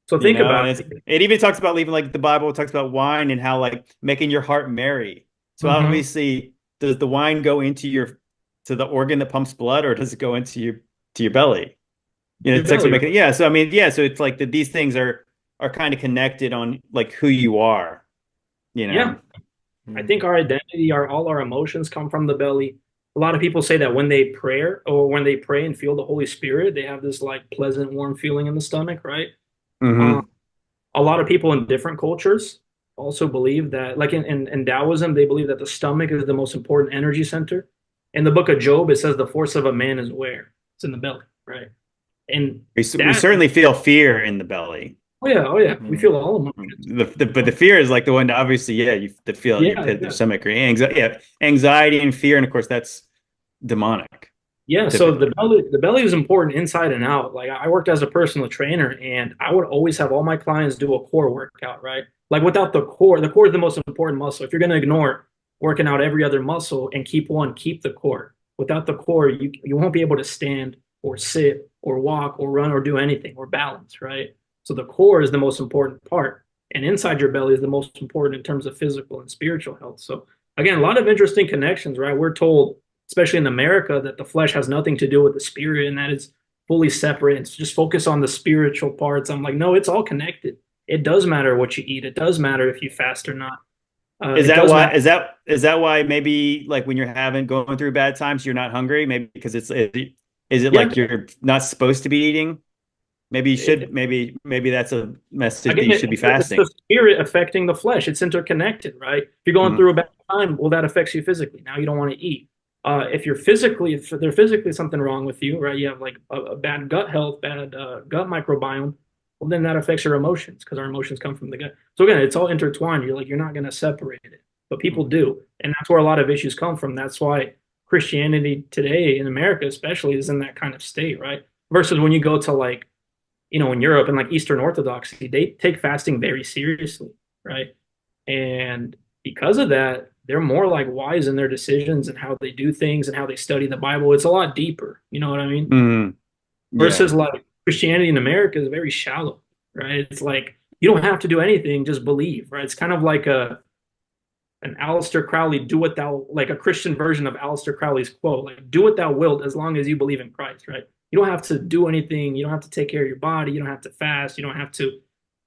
So think and about it even talks about even like the Bible talks about wine and how like making your heart merry. So it. obviously, does the wine go into to the organ that pumps blood, or does it go into your belly? Your It's like so belly, right? making, yeah. So I mean, yeah. So it's like that these things are kind of connected on like who you are, you Yeah. know. I think our identity, all our emotions come from the belly. A lot of people say that when they pray and feel the Holy Spirit, they have this like pleasant, warm feeling in the stomach, right? Um, Hmm. a lot of people in different cultures also believe that, like in Taoism, they believe that the stomach is the most important energy center. In the book of Job, it says the force of a man is where? It's in the belly, right? And We that, certainly feel fear in the belly. oh yeah, we feel Mm. all emotions. But the fear is like the one that obviously, yeah, you the feel in your Yeah, pit, the yeah. stomach, or anxiety, yeah, anxiety and fear, and of course that's demonic, Yeah, so typically. the belly is important inside and out. Like I worked as a personal trainer and I would always have all my clients do a core workout, right? Like without the core is the most important muscle. If you're going to ignore working out every other muscle and keep the core. Without the core, you won't be able to stand or sit or walk or run or do anything or balance, right? So the core is the most important part. And inside your belly is the most important in terms of physical and spiritual health. So again, a lot of interesting connections, right? We're told especially in America, that the flesh has nothing to do with the spirit and that it's fully separate. It's just focus on the spiritual parts. I'm like, no, it's all connected. It does matter what you eat. It does matter if you fast or not. Is It that does why? matter. Is that why maybe like when you're going through bad times, you're not hungry? Maybe because is it Yeah. like you're not supposed to be eating? Maybe you It, should. Maybe that's a message that again, you should be it's the fasting. spirit affecting the flesh. It's interconnected, right? If you're going Mhm. through a bad time, well, that affects you physically. Now you don't want to eat. If there's physically something wrong with you, right? You have like a bad gut health, bad gut microbiome. Well, then that affects your emotions because our emotions come from the gut. So again, it's all intertwined. You're not going to separate it, but people Mm. do, and that's where a lot of issues come from. That's why Christianity today in America, especially, is in that kind of state, right? Versus when you go to like, in Europe and like Eastern Orthodoxy, they take fasting very seriously, right? And because of that, they're more like wise in their decisions and how they do things and how they study the Bible. It's a lot deeper, you know what I mean? Mm, yeah. Versus like Christianity in America is very shallow, right? It's like you don't have to do anything, just believe, right? It's kind of like an Aleister Crowley, do what thou, like a Christian version of Aleister Crowley's quote, like do what thou wilt as long as you believe in Christ, right? You don't have to do anything. You don't have to take care of your body. You don't have to fast. You don't have to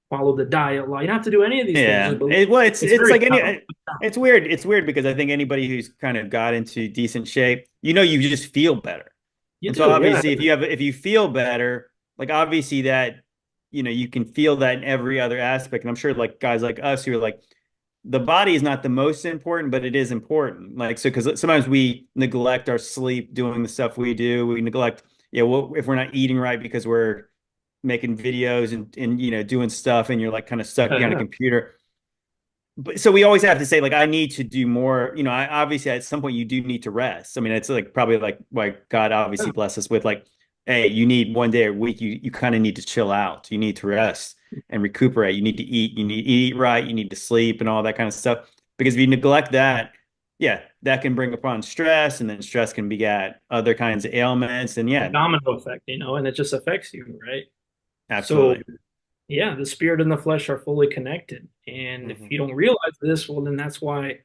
follow the diet law. You don't have to do any of these Yeah. things. Just Well, it's very like shallow. it's weird. It's weird because I think anybody who's kind of got into decent shape, you just feel better. You And so do, yeah. obviously if you feel better, like obviously that, you can feel that in every other aspect. And I'm sure like guys like us who are like, the body is not the most important, but it is important. Like, so, because sometimes we neglect our sleep doing the stuff we do. We neglect, if we're not eating right because we're making videos and doing stuff and you're like kind of stuck behind a computer. But so we always have to say like, I need to do more, I obviously at some point you do need to rest. I mean, it's like probably like why God obviously bless us with like, hey, you need one day a week, you kind of need to chill out. You need to rest and recuperate. You need to eat, you need to eat right, you need to sleep and all that kind of stuff. Because if you neglect that, yeah, that can bring upon stress, and then stress can beget other kinds of ailments. And yeah, domino effect, and it just affects you, right? absolutely. So yeah, the spirit and the flesh are fully connected. And if you don't realize this, well, then that's why,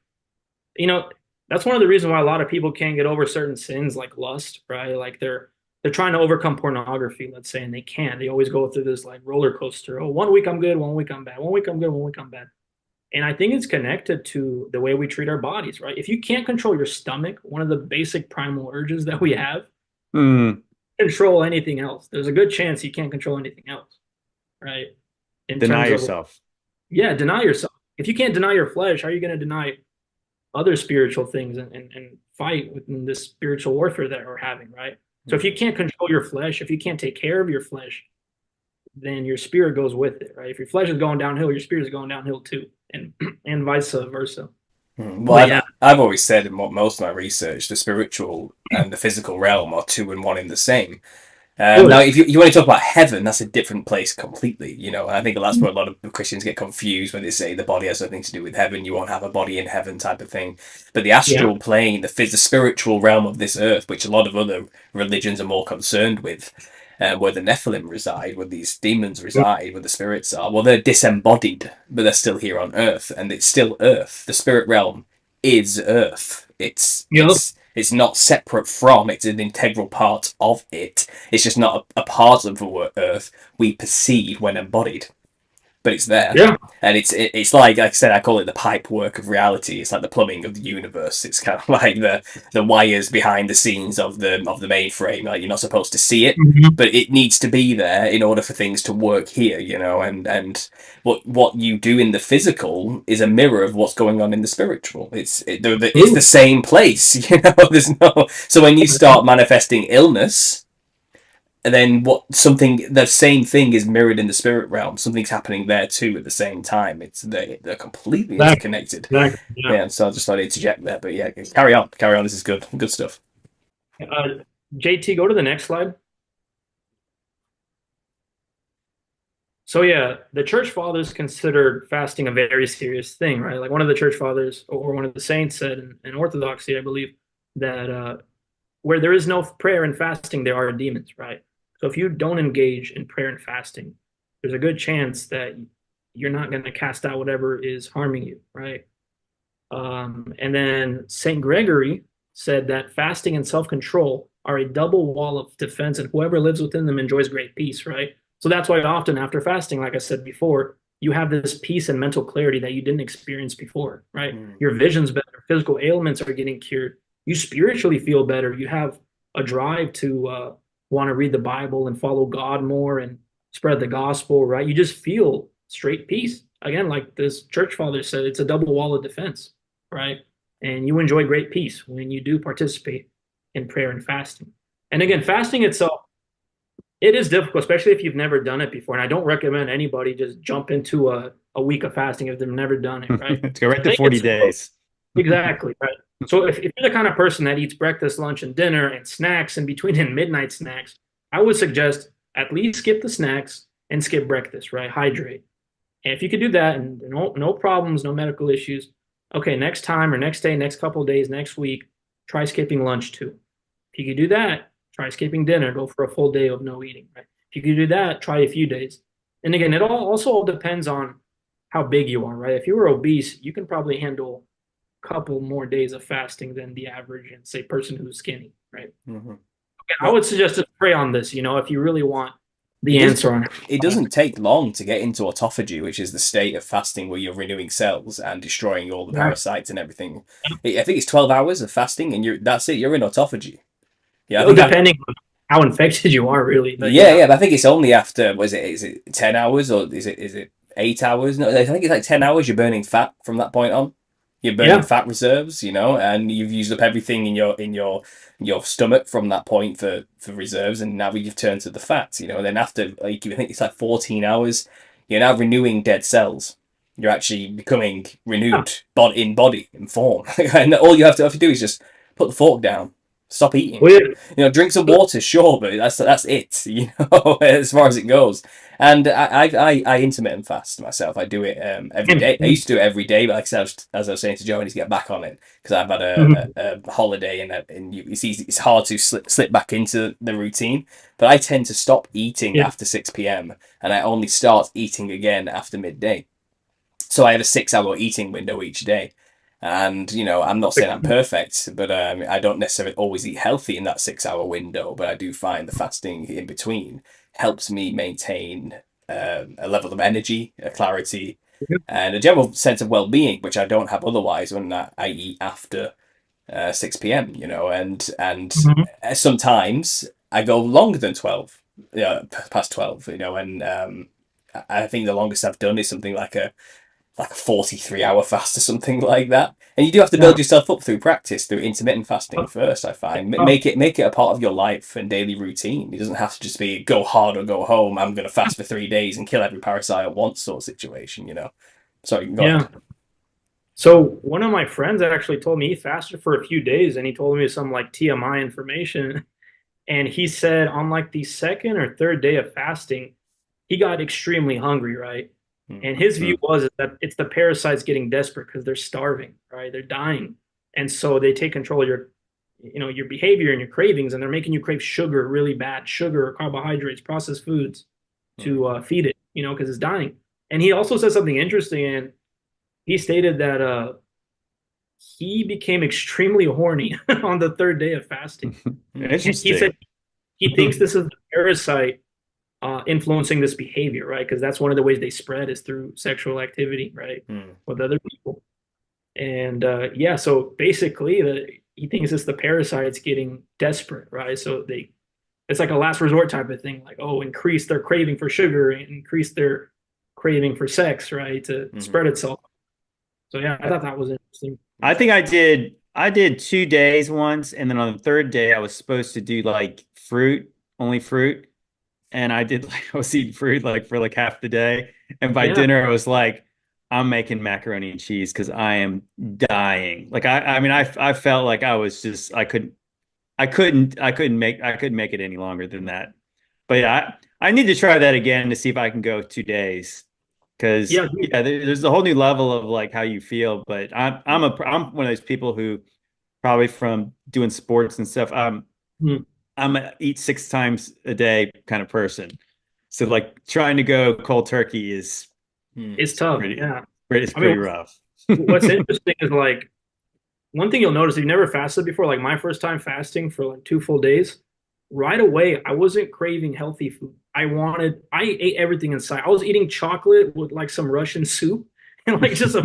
that's one of the reasons why a lot of people can't get over certain sins like lust, right? Like they're trying to overcome pornography, let's say, and they can't. They always go through this like roller coaster. Oh, 1 week I'm good, 1 week I'm bad, 1 week I'm good, 1 week I'm bad. And I think it's connected to the way we treat our bodies, right? If you can't control your stomach, one of the basic primal urges that we have, control anything else. There's a good chance you can't control anything else, right? In Deny terms of, yourself. yeah, deny yourself. If you can't deny your flesh, how are you going to deny other spiritual things and fight within this spiritual warfare that we're having, right? So if you can't control your flesh, if you can't take care of your flesh, then your spirit goes with it, right? If your flesh is going downhill, your spirit is going downhill too, and vice versa. Well, I've always said in most of my research, the spiritual and the physical realm are two and one in the same. Now, if you want to talk about heaven, that's a different place completely. I think that's where a lot of Christians get confused when they say the body has nothing to do with heaven. You won't have a body in heaven, type of thing. But the astral plane, the spiritual realm of this earth, which a lot of other religions are more concerned with, where the Nephilim reside, where these demons reside, where the spirits are. Well, they're disembodied, but they're still here on Earth, and it's still Earth. The spirit realm is Earth. It's not separate from, it's an integral part of it. It's just not a part of the Earth we perceive when embodied. But it's there. Yeah. And it's like I said, I call it the pipe work of reality. It's like the plumbing of the universe. It's kind of like the wires behind the scenes of the mainframe. Like, you're not supposed to see it, but it needs to be there in order for things to work here, and what you do in the physical is a mirror of what's going on in the spiritual. It's the same place, there's no. So when you start manifesting illness, and then the same thing is mirrored in the spirit realm. Something's happening there too at the same time. They're completely interconnected. Exactly. Yeah. So I just thought I'd interject there, but yeah, carry on. This is good stuff. JT, go to the next slide. So yeah, the church fathers considered fasting a very serious thing, right? Like one of the church fathers or one of the saints said in Orthodoxy, I believe, that where there is no prayer and fasting, there are demons, right? So if you don't engage in prayer and fasting, there's a good chance that you're not going to cast out whatever is harming you, right? And then St. Gregory said that fasting and self-control are a double wall of defense, and whoever lives within them enjoys great peace, right? So that's why often after fasting, like I said before, you have this peace and mental clarity that you didn't experience before, right? Your vision's better, physical ailments are getting cured. You spiritually feel better. You have a drive to want to read the Bible and follow God more and spread the gospel, right? You just feel straight peace. Again, like this church father said, it's a double wall of defense, right? And you enjoy great peace when you do participate in prayer and fasting. And again, fasting itself, it is difficult, especially if you've never done it before. And I don't recommend anybody just jump into a week of fasting if they've never done it, right? Let's go right to 40 days. Exactly, right. So if you're the kind of person that eats breakfast, lunch, and dinner and snacks in between and midnight snacks, I would suggest at least skip the snacks and skip breakfast, right? Hydrate. And if you could do that and no problems, no medical issues, okay, next time or next day, next couple of days, next week, try skipping lunch too. If you could do that, try skipping dinner, go for a full day of no eating, right? If you could do that, try a few days. And again, it all depends on how big you are, right? If you were obese, you can probably handle a couple more days of fasting than the average and say person who's skinny, right? Mm-hmm. I would suggest to pray on this, if you really want the answer on it doesn't take long to get into autophagy, which is the state of fasting where you're renewing cells and destroying all the parasites and everything. I think it's 12 hours of fasting, and that's it. You're in autophagy. Yeah, depending on how infected you are, really. But yeah. But I think it's only after. Is it 10 hours or is it 8 hours? No, I think it's like 10 hours. You're burning fat from that point on. You're burning fat reserves, and you've used up everything in your stomach from that point for reserves, and now you've turned to the fat, and then after, like, I think it's like 14 hours, you're now renewing dead cells. You're actually becoming renewed, body, in form. And all you have to do is just put the fork down, stop eating. Well, Drink some water, sure, but that's it, as far as it goes. And I intermittent fast myself. I do it every day. I used to do it every day, but like as I was saying to Joe, I need to get back on it because I've had a holiday, and it's easy. It's hard to slip back into the routine. But I tend to stop eating after 6 p.m. and I only start eating again after midday. So I have a 6-hour eating window each day. And, I'm not saying I'm perfect, but I don't necessarily always eat healthy in that 6-hour window. But I do find the fasting in between helps me maintain a level of energy, a clarity, and a general sense of well-being, which I don't have otherwise when I eat after 6 p.m. And sometimes I go longer than 12, past 12, and I think the longest I've done is something like a 43-hour fast or something like that. And you do have to build yourself up through practice, through intermittent fasting first, I find. Make it a part of your life and daily routine. It doesn't have to just be go hard or go home. I'm going to fast for 3 days and kill every parasite at once sort of situation, Sorry, go on. So one of my friends actually told me he fasted for a few days, and he told me some like TMI information. And he said on like the second or third day of fasting, he got extremely hungry, right? And his view was that it's the parasites getting desperate because they're starving, right? They're dying. And so they take control of your behavior and your cravings, and they're making you crave sugar really bad, sugar, carbohydrates, processed foods to feed it, because it's dying. And he also said something interesting, and he stated that he became extremely horny on the third day of fasting. Interesting. He said he thinks this is the parasite influencing this behavior, right? Because that's one of the ways they spread is through sexual activity, right, with other people. And so basically, he thinks it's the parasites getting desperate, right? So it's like a last resort type of thing, like increase their craving for sugar, increase their craving for sex, right, to spread itself. So yeah, I thought that was interesting. I think I did 2 days once, and then on the third day I was supposed to do like only fruit. And I was eating fruit like for like half the day. And by dinner, I was like, I'm making macaroni and cheese because I am dying. Like I felt like I was just I couldn't make it any longer than that. But yeah, I need to try that again to see if I can go 2 days. Because there's a whole new level of like how you feel. But I'm one of those people who probably from doing sports and stuff. I'm a eat 6 times a day kind of person. So like trying to go cold turkey is it's tough. It's pretty rough. What's interesting is like one thing you'll notice if you've never fasted before, like my first time fasting for like 2 full days, right away I wasn't craving healthy food. I ate everything inside. I was eating chocolate with like some Russian soup and like just a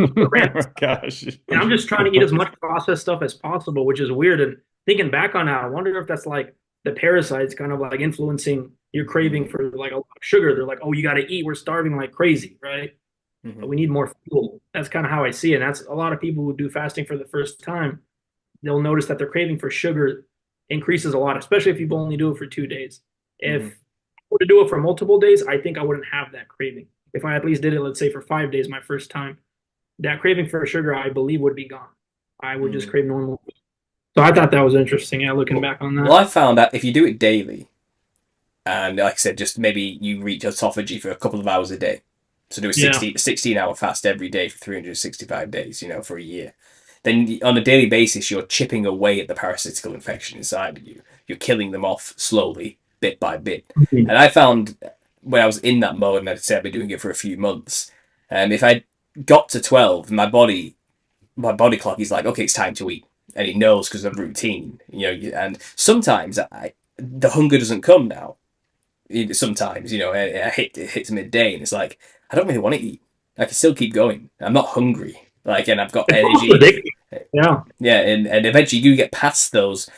gosh. And I'm just trying to eat as much processed stuff as possible, which is weird. And thinking back on that, I wonder if that's like the parasites kind of like influencing your craving for like a lot of sugar. They're like, you got to eat. We're starving like crazy, right? But we need more fuel. That's kind of how I see it. And that's a lot of people who do fasting for the first time. They'll notice that their craving for sugar increases a lot, especially if you only do it for 2 days. If I were to do it for multiple days, I think I wouldn't have that craving. If I at least did it, let's say for 5 days, my first time, that craving for sugar, I believe, would be gone. I would just crave normal food. So I thought that was interesting. Yeah, looking back on that. Well, I found that if you do it daily, and like I said, just maybe you reach autophagy for a couple of hours a day. So do a 16-hour fast every day for 365 days, for a year. Then on a daily basis, you're chipping away at the parasitical infection inside of you. You're killing them off slowly, bit by bit. Mm-hmm. And I found when I was in that mode, and I'd say I've been doing it for a few months, if I got to 12, my body clock is like, okay, it's time to eat. And it knows because of routine, and sometimes the hunger doesn't come now. Sometimes, it hits midday and it's like, I don't really want to eat. I can still keep going. I'm not hungry. And I've got energy. Yeah. Yeah, and eventually you get past those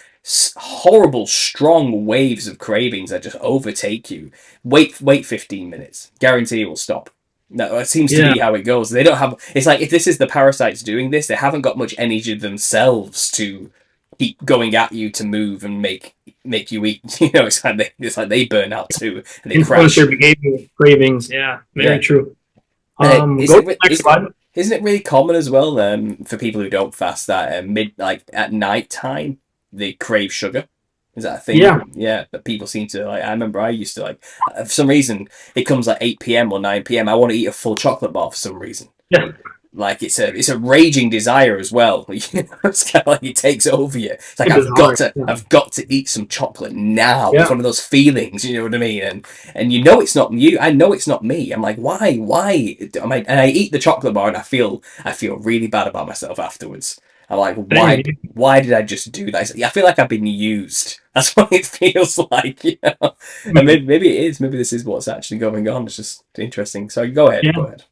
horrible, strong waves of cravings that just overtake you. Wait 15 minutes. Guarantee it will stop. No, it seems to be how it goes. They don't have. It's like if this is the parasites doing this, they haven't got much energy themselves to keep going at you to move and make you eat. It's like they burn out too and they crash. Their behavior cravings. Yeah, very true. Isn't it really common as well for people who don't fast that at night time they crave sugar? Is that a thing? Yeah. That people seem to like. I remember I used to for some reason it comes like 8 p.m. or 9 p.m. I want to eat a full chocolate bar for some reason. Yeah. Like it's a raging desire as well. It's kind of like it takes over you. It's like I've got to eat some chocolate now. Yeah. It's one of those feelings, you know what I mean? And it's not you. I know it's not me. I'm like, why? And I eat the chocolate bar and I feel really bad about myself afterwards. I'm like, why did I just do that? I feel like I've been used. That's what it feels like, And maybe it is. Maybe this is what's actually going on. It's just interesting. So go ahead.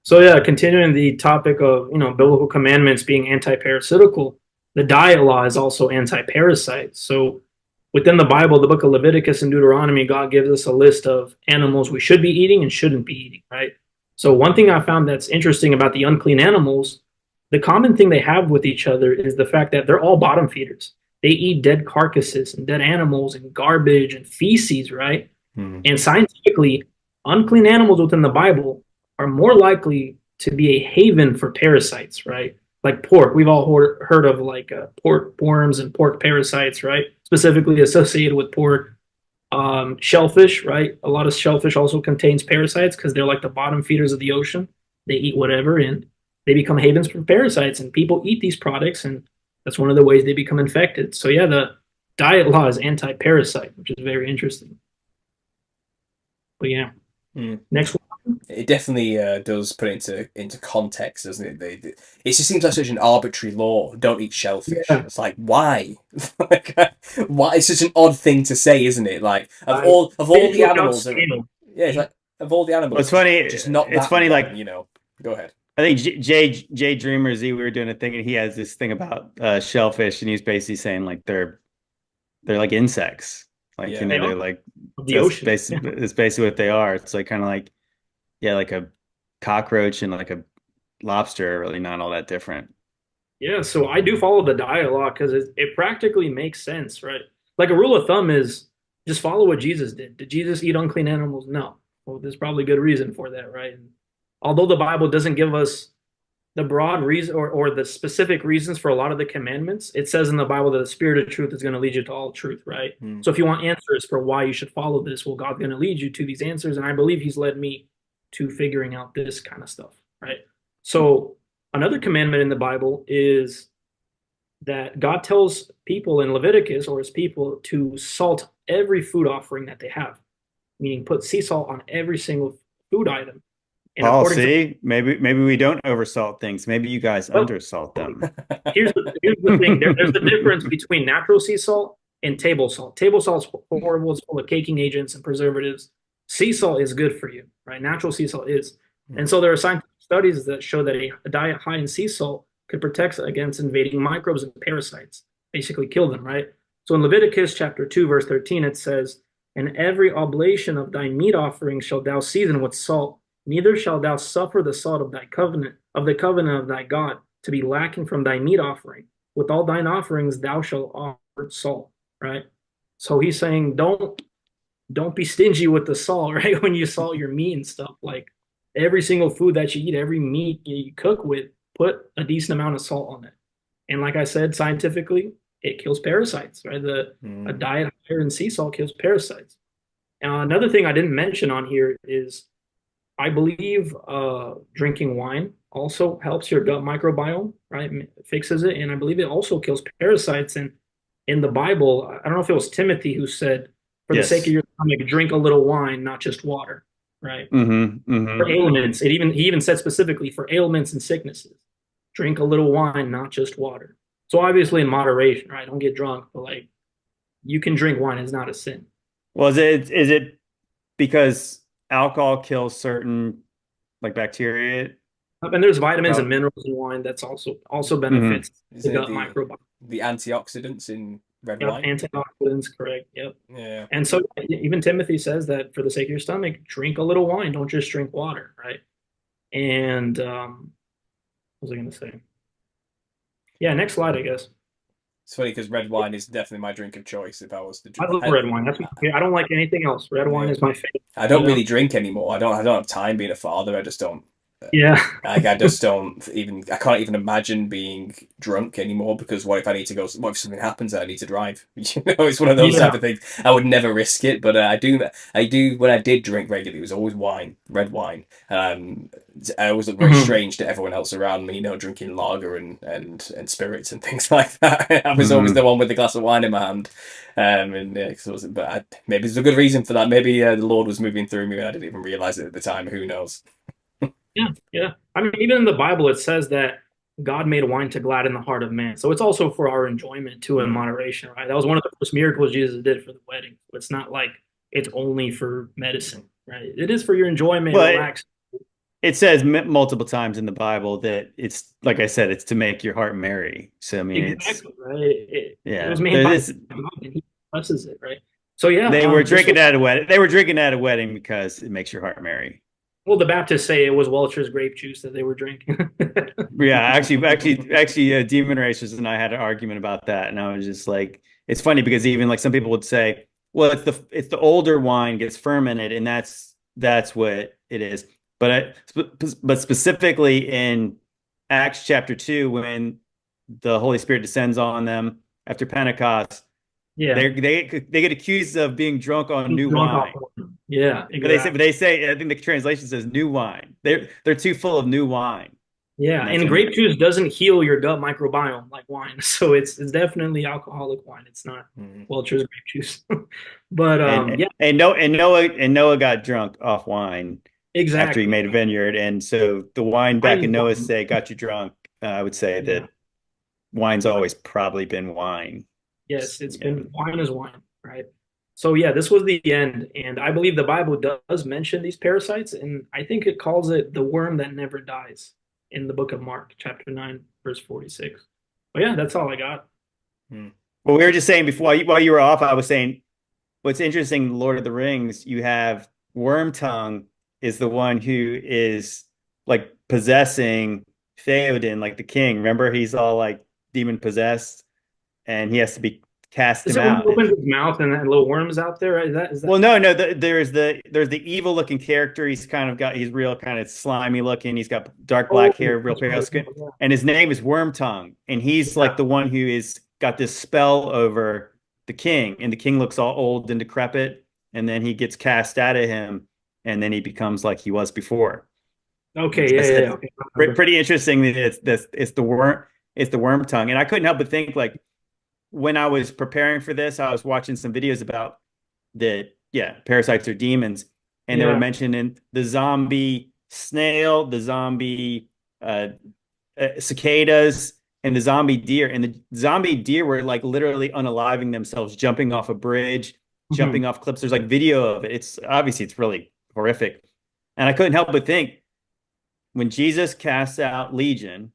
So yeah, continuing the topic of biblical commandments being anti-parasitical, the diet law is also anti-parasite. So within the Bible, the book of Leviticus and Deuteronomy, God gives us a list of animals we should be eating and shouldn't be eating, right? So one thing I found that's interesting about the unclean animals, the common thing they have with each other is the fact that they're all bottom feeders. They eat dead carcasses and dead animals and garbage and feces, right? And scientifically, unclean animals within the Bible are more likely to be a haven for parasites, right? Like pork. We've all heard of pork worms and pork parasites, right? Specifically associated with pork. Shellfish, right? A lot of shellfish also contains parasites because they're like the bottom feeders of the ocean. They eat whatever and they become havens for parasites, and people eat these products, and that's one of the ways they become infected. So yeah, the diet law is anti-parasite, which is very interesting. But yeah, next one. It definitely does put it into context, doesn't it? It just seems like such an arbitrary law. Don't eat shellfish. Yeah. It's like, why? Why? It's such an odd thing to say, isn't it? Like of all the animals, it's like of all the animals. It's funny. Just not. It's funny, one, Go ahead. I think Jay Dreamer Z, we were doing a thing, and he has this thing about shellfish, and he's basically saying like they're like insects, they're like the ocean. It's basically what they are. It's like kind of like. Yeah, like a cockroach and like a lobster are really not all that different. Yeah, so I do follow the diet law because it practically makes sense, right? Like a rule of thumb is just follow what Jesus did. Did Jesus eat unclean animals? No. Well, there's probably good reason for that, right? And although the Bible doesn't give us the broad reason or the specific reasons for a lot of the commandments, it says in the Bible that the Spirit of truth is going to lead you to all truth, right? So if you want answers for why you should follow this, well, God's going to lead you to these answers, and I believe He's led me to figuring out this kind of stuff, right? So another commandment in the Bible is that God tells people in Leviticus or His people to salt every food offering that they have, meaning put sea salt on every single food item. And maybe we don't oversalt things. Maybe you guys undersalt them. Here's the thing. There's the difference between natural sea salt and table salt. Table salt's horrible. It's full of caking agents and preservatives. Sea salt is good for you, right? Natural sea salt is. And so there are scientific studies that show that a diet high in sea salt could protect against invading microbes and parasites, basically kill them, right? So in Leviticus chapter 2, verse 13, it says, "And every oblation of thy meat offering shall thou season with salt, neither shalt thou suffer the salt of thy covenant, of the covenant of thy God, to be lacking from thy meat offering. With all thine offerings thou shalt offer salt," right? So he's saying, don't be stingy with the salt, right? When you salt your meat and stuff, like every single food that you eat, every meat you cook with, put a decent amount of salt on it. And like I said, scientifically, it kills parasites, right? A diet higher in sea salt kills parasites. Another thing I didn't mention on here is I believe drinking wine also helps your gut microbiome, right? It fixes it. And I believe it also kills parasites. And in the Bible, I don't know if it was Timothy who said, for the sake of Yes. your stomach, drink a little wine, not just water, right? For Mm-hmm. ailments, he even said specifically for ailments and sicknesses, drink a little wine, not just water. So obviously in moderation, right? Don't get drunk, but like you can drink wine, it's not a sin. Well, is it because alcohol kills certain like bacteria? And there's vitamins and Oh. minerals in wine that's also Hmm. benefits the Isn't it gut microbiome. the antioxidants in red Yep, wine? antioxidants, correct. Yep. Yeah. And so even Timothy says that for the sake of your stomach, drink a little wine, don't just drink water, right? And what was I going to say? Yeah, next slide, I guess. It's funny because red wine is definitely my drink of choice if I was to I drink. love red wine. I don't like anything else. Red wine Yeah. is my favorite. I don't really drink anymore. I don't have time being a father. I just don't. Yeah. Like I just don't even. I can't even imagine being drunk anymore because what if I need to go? What if something happens and I need to drive? It's one of those Yeah. type of things. I would never risk it, but I do. I do. When I did drink regularly, it was always wine, red wine. I always looked very Mhm. strange to everyone else around me. Drinking lager and spirits and things like that. I was always the Hmm. one with the glass of wine in my hand. And yeah, maybe there's a good reason for that. Maybe the Lord was moving through me and I didn't even realize it at the time. Who knows? Yeah. Yeah. I mean, even in the Bible, it says that God made wine to gladden the heart of man. So it's also for our enjoyment too, in Mm. moderation, right? That was one of the first miracles Jesus did for the wedding. It's not like it's only for medicine, right? It is for your enjoyment, But relax. it says multiple times in the Bible that it's like I said, it's to make your heart merry. So I mean, it's Exactly, right? It yeah. was made by This God and he blesses it, right? So yeah, they were this drinking was at a wedding. They were drinking at a wedding because it makes your heart merry. well, the Baptists say it was Welch's grape juice that they were drinking. Yeah, actually, Demon Racers and I had an argument about that, and I was just like, it's funny because even like some people would say, well, it's the older wine gets fermented, and that's what it is. But specifically in Acts chapter 2, when the Holy Spirit descends on them after Pentecost, Yeah, they get accused of being drunk on new drunk off wine. wine. Yeah, But exactly. they say, I think the translation says new wine. They're too full of new wine, Yeah, and that's and when grape juice doesn't heal your gut microbiome like wine, so it's definitely alcoholic wine. It's not Mm. Welch's grape juice. But yeah, Noah got drunk off wine after he exactly. made a vineyard, and so the wine back in Wine, Noah's wine. day got you drunk. I would say Yeah, that wine's always probably been wine. yes, it's Yeah. been wine is wine, right? So yeah, this was the end, and I believe the Bible does mention these parasites, and I think it calls it the worm that never dies in the book of Mark, chapter 9, verse 46. But yeah, that's all I got. Mm. Well, we were just saying before while you were off, I was saying what's interesting, in Lord of the Rings, you have Wormtongue is the one who is like possessing Theoden, like the king. Remember, he's all like demon possessed, and he has to be cast Is him it when he out. opens his mouth and little worms out there? Right? Is that Well, no, there's the evil looking character. He's real kind of slimy looking. He's got dark oh, black hair, real that's pale right. skin, and his name is Wormtongue. And he's Yeah. like the one who is got this spell over the king, and the king looks all old and decrepit, and then he gets cast out of him, and then he becomes like he was before. Okay, I yeah, yeah, said yeah. Okay, I remember. pretty interesting that it's the worm tongue, and I couldn't help but think like when I was preparing for this, I was watching some videos about that, yeah, parasites are demons, and they were Yeah. mentioning the zombie snail, the zombie cicadas, and the zombie deer. And the zombie deer were like literally unaliving themselves, jumping off a bridge, Mhm. jumping off cliffs. There's like video of it. It's obviously it's really horrific, and I couldn't help but think when Jesus casts out Legion,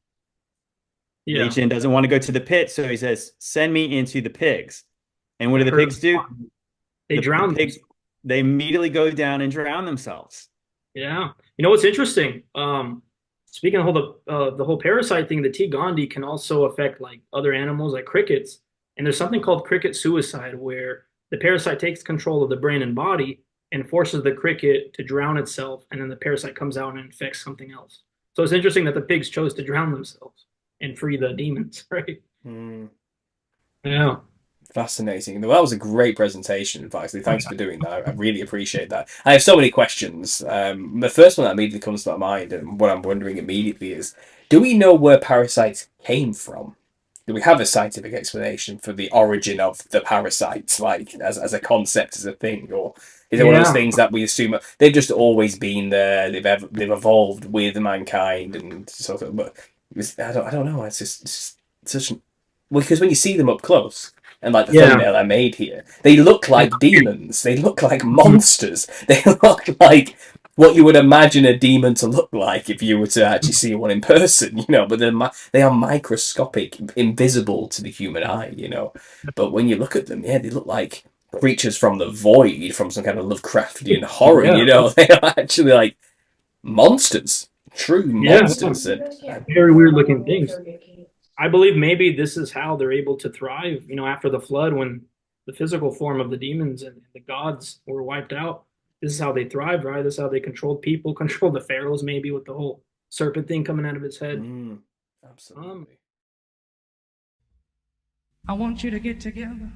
Yeah. Legion doesn't want to go to the pit, so he says, "Send me into the pigs." And what I do the heard pigs do? they The drowned pigs themselves. they immediately go down and drown themselves. Yeah. You know what's interesting? Speaking of the whole parasite thing, the T. gondii can also affect like other animals like crickets. And there's something called cricket suicide where the parasite takes control of the brain and body and forces the cricket to drown itself, and then the parasite comes out and infects something else. So it's interesting that the pigs chose to drown themselves. and free the demons, right? Mm. Yeah. Fascinating. Well, that was a great presentation, Faxley. Thanks for doing that. I really appreciate that. I have so many questions. The first one that immediately comes to my mind, and what I'm wondering immediately is, do we know where parasites came from? Do we have a scientific explanation for the origin of the parasites, like as a concept, as a thing, or is it one of those Yeah. things that we assume they've just always been there? They've evolved with mankind, and sort of. But I don't know. It's just such. Well, because when you see them up close, and like the Yeah. thumbnail I made here, they look like demons. They look like monsters. They look like what you would imagine a demon to look like if you were to actually see one in person, But they are microscopic, invisible to the human eye, But when you look at them, yeah, they look like creatures from the void, from some kind of Lovecraftian horror, Yeah. They are actually like monsters, true Yeah. monsters. Very weird looking things. I believe maybe this is how they're able to thrive, after the flood when the physical form of the demons and the gods were wiped out. This is how they thrived, right? This is how they controlled people, controlled the pharaohs, maybe with the whole serpent thing coming out of his head. Absolutely. I want you to get together.